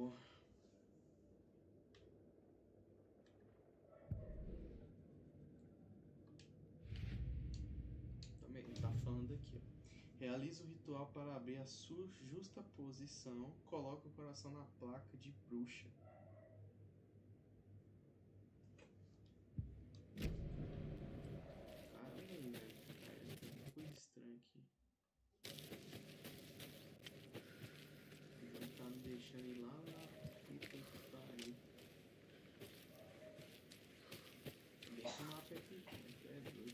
pô. Também tá falando aqui, ó. Realiza o ritual para abrir a sua justa posição. Coloca o coração na placa de bruxa. Caramba aí, velho. Tem muita coisa estranha aqui. O jogo tá me deixando ir lá na puta que pariu. Deixa o mapa aqui, é doido.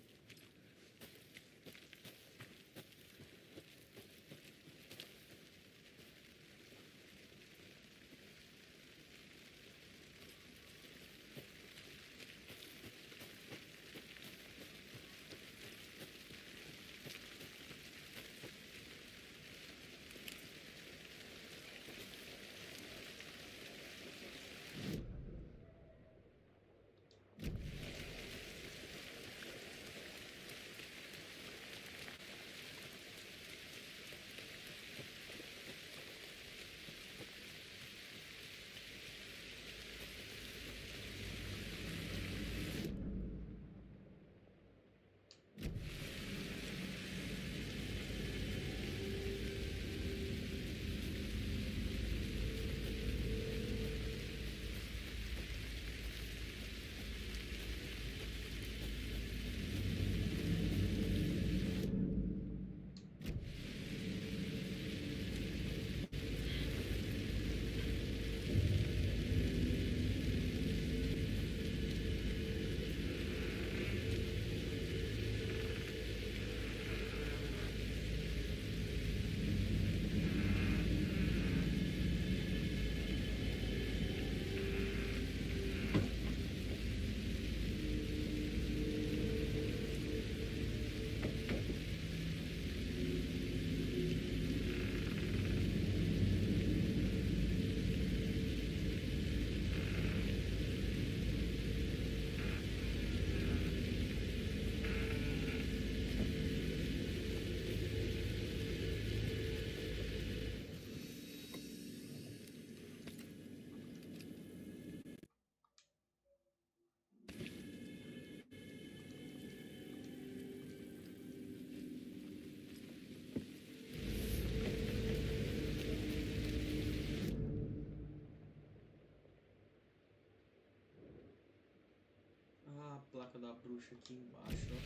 Ah, a placa da bruxa aqui embaixo, ó.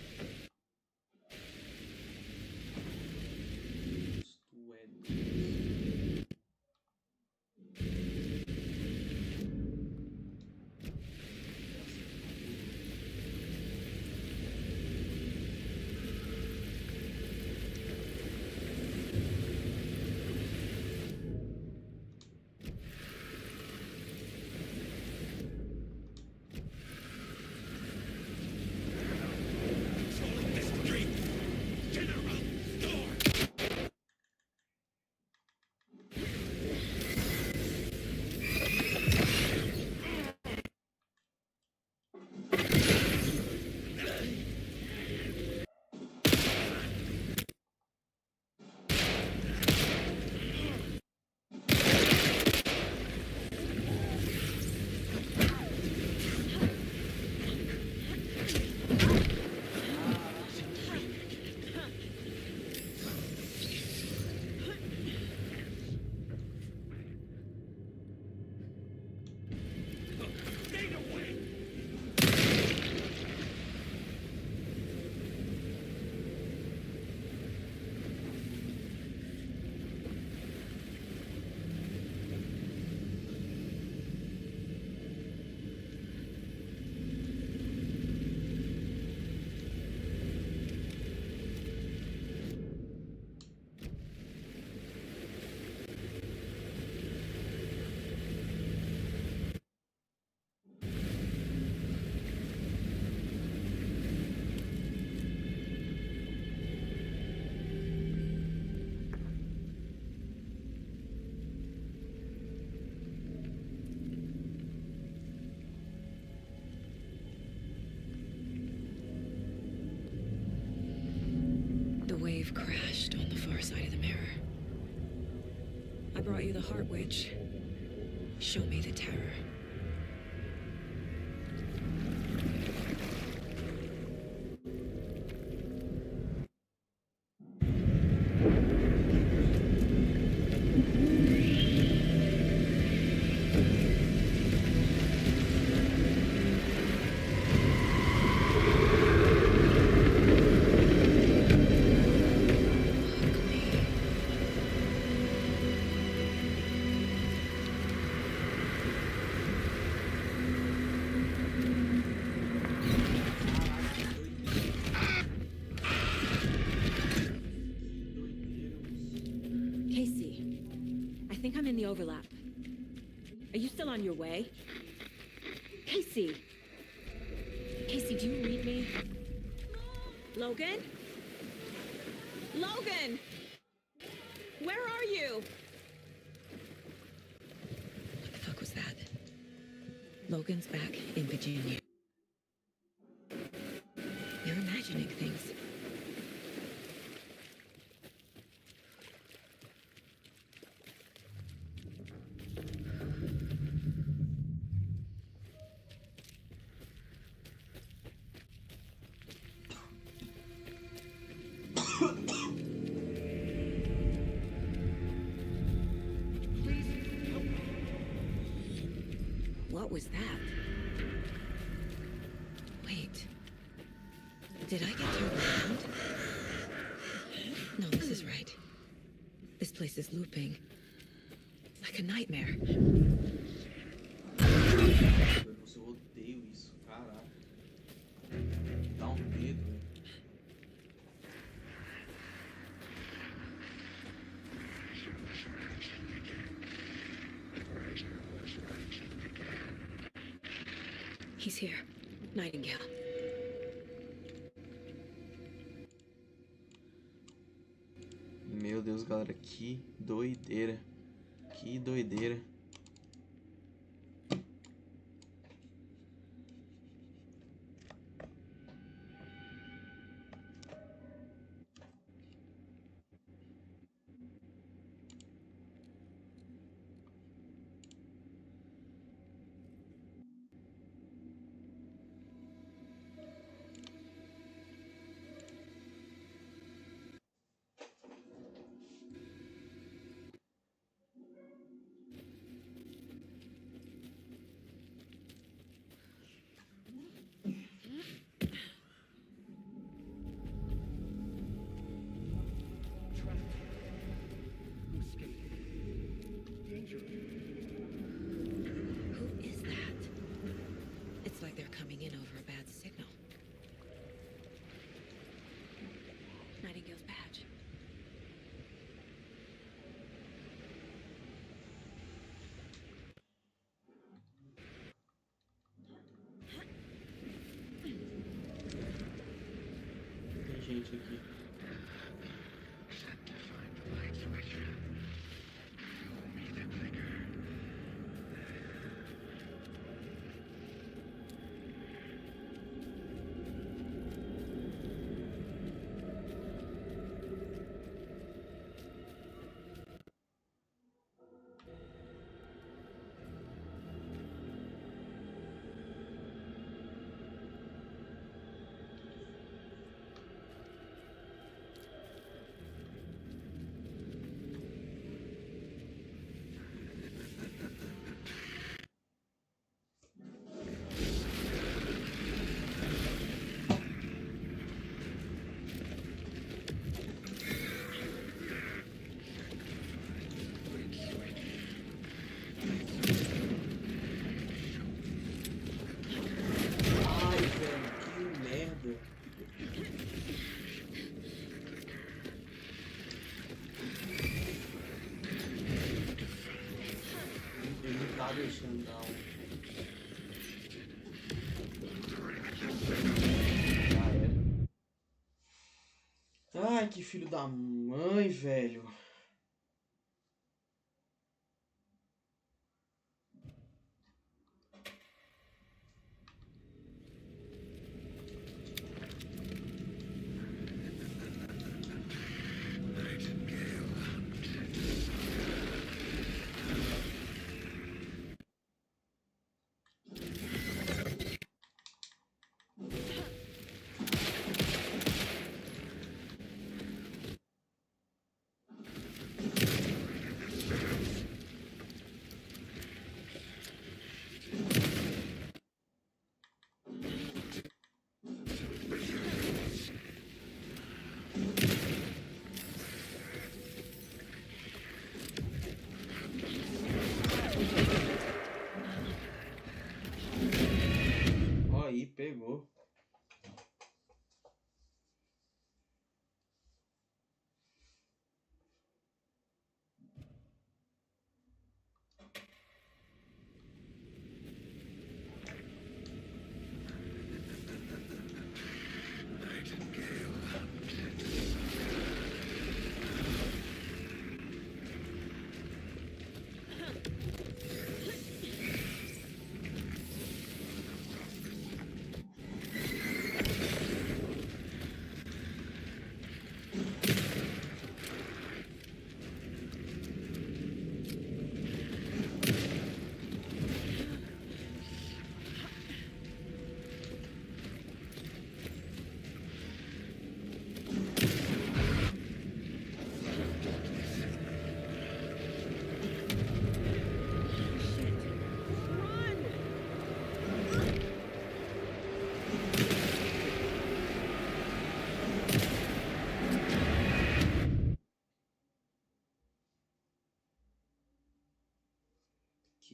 Tu é doido. The wave crashed on the far side of the mirror. I brought you the Heart Witch. Show me the terror. Casey, I think I'm in the overlap. Are you still on your way? Casey! Casey, do you read me? Logan? Logan! Where are you? What the fuck was that? Logan's back in Virginia. You're imagining things. What was that? Wait. Did I get turned around? No, this is right. This place is looping. Like a nightmare. Eu odeio isso, caraca. Dá medo, né? He's here. Nightingale. Meu Deus, galera, que doideira. Que doideira. Who is that? It's like they're coming in over a bad signal. Nightingale's badge. Tem gente aqui. Ai, velho, que merda. Ele não tá deixando, não. Já era. Ai, que filho da mãe, velho.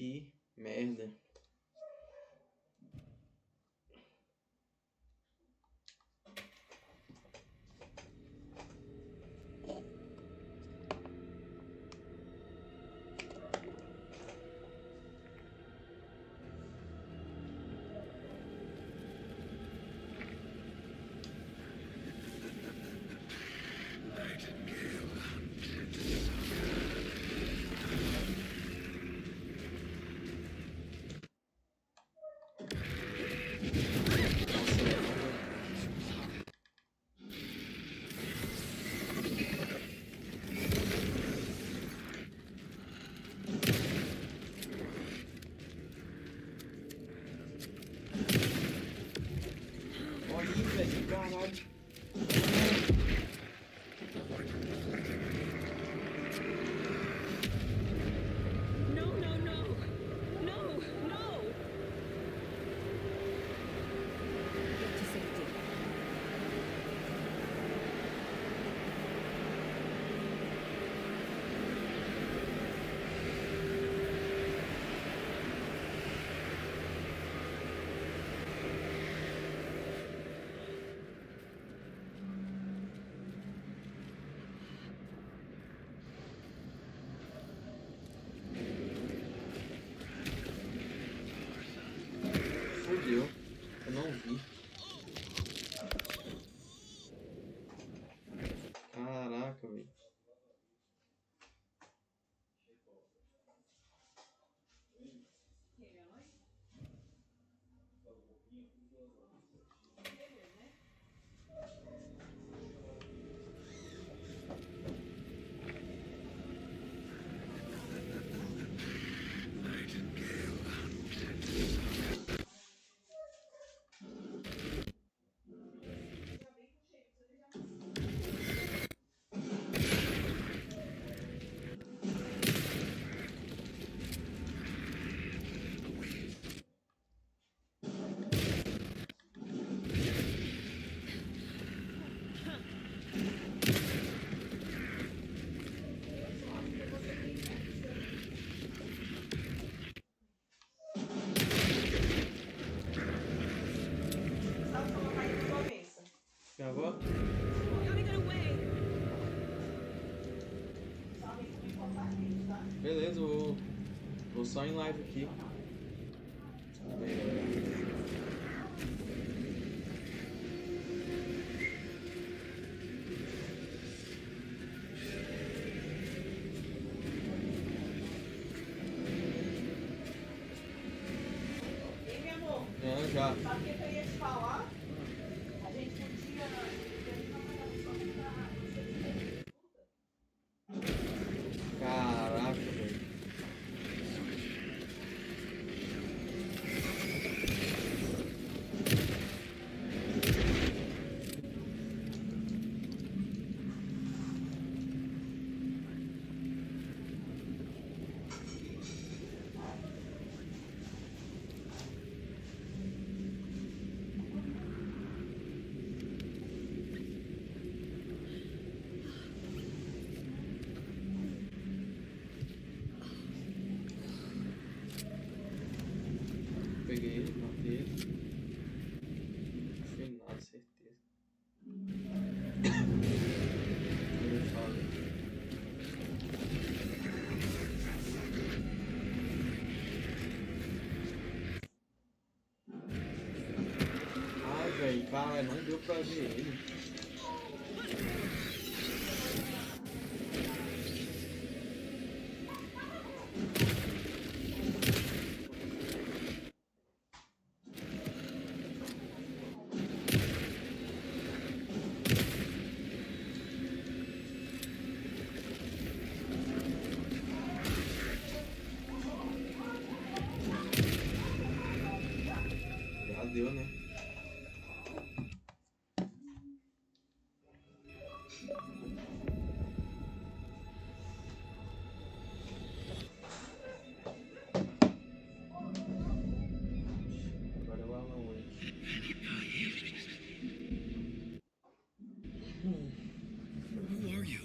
Que merda. Olha aí, velho, caralho. No, no, no. No, no. Get to safety. Fudeu. Eu não vi. Caraca, velho. Gravou? Beleza, vou só em live aqui. Ei, meu amor. É, já. Sabe o que eu ia te falar? A gente podia. Caraca, velho. Peguei ele, matei ele. Não foi nada, certeza. Eu falo. Ai, velho, cara, não deu pra ver ele. Já deu, né? Agora é o Alan Wake. Who are you?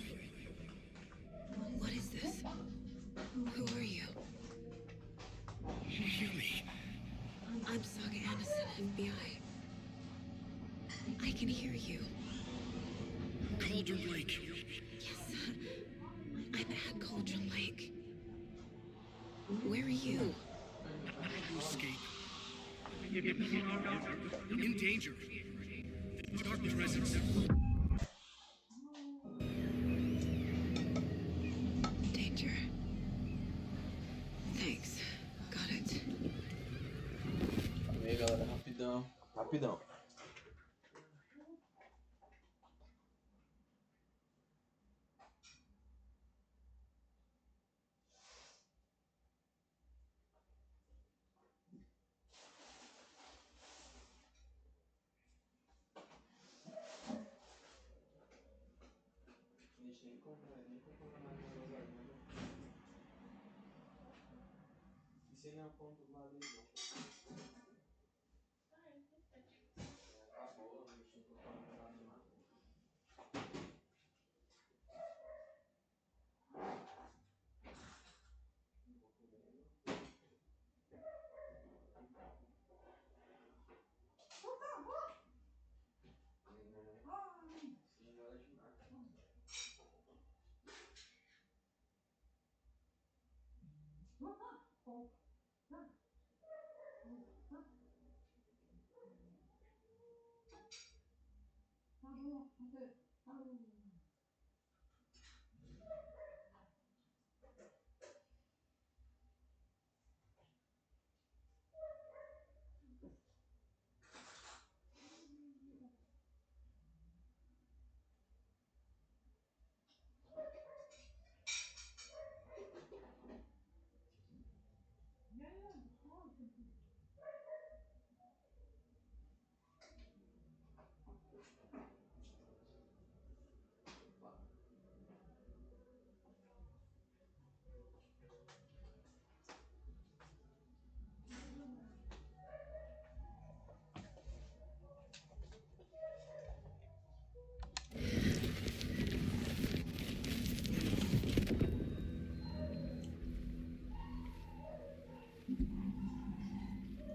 What is this? Who are you? I'm Saga Anderson, FBI. I can hear you. Cauldron Lake. Yes, I'm at Cauldron Lake. Where are you? Escape. In danger. Dark presence. Danger. Thanks. Got it. E aí, galera, rapidão. Rapidão. Isso aí não é o ponto do lado dele, não. Acabou, a gente não colocou nada mais.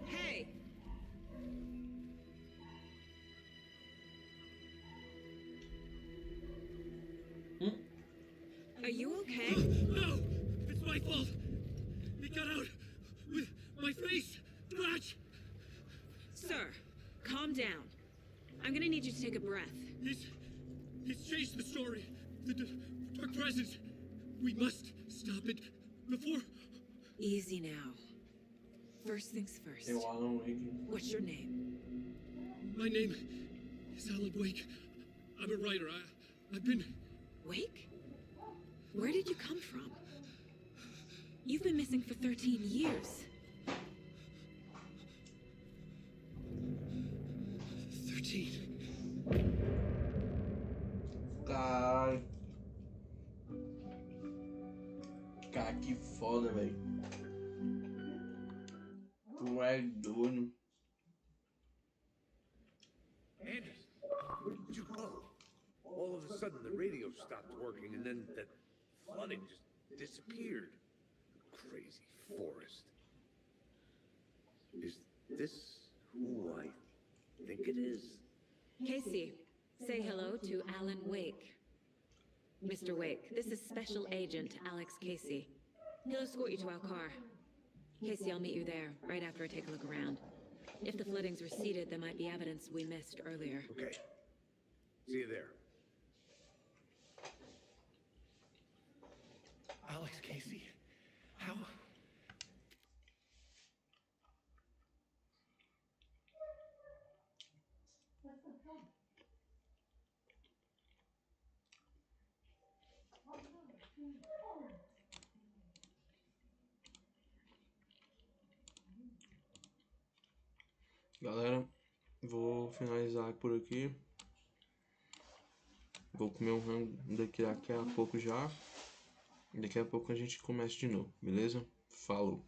Hey! Are you okay? No! It's my fault! He got out with my face scratch! Sir, calm down. I'm gonna need you to take a breath. He's changed the story. The dark presence. We must stop it before... Easy now. First things first. What's your name? My name is Alan Wake. I'm a writer. I've been... Wake? Where did you come from? You've been missing for 13 years. 13. Cara, que foda, velho. Tu é doido. Anderson, where did you go? All of a sudden, the radio stopped working, and then that flooding just disappeared. Crazy forest. Is this who I think it is? Casey, say hello to Alan Wake. Mr. Wake, this is Special Agent Alex Casey. He'll escort you to our car. Casey, I'll meet you there, right after I take a look around. If the flooding's receded, there might be evidence we missed earlier. Okay. See you there. Alex Casey? How? Galera, vou finalizar por aqui. Vou comer um rango daqui a pouco já. Daqui a pouco a gente começa de novo, beleza? Falou!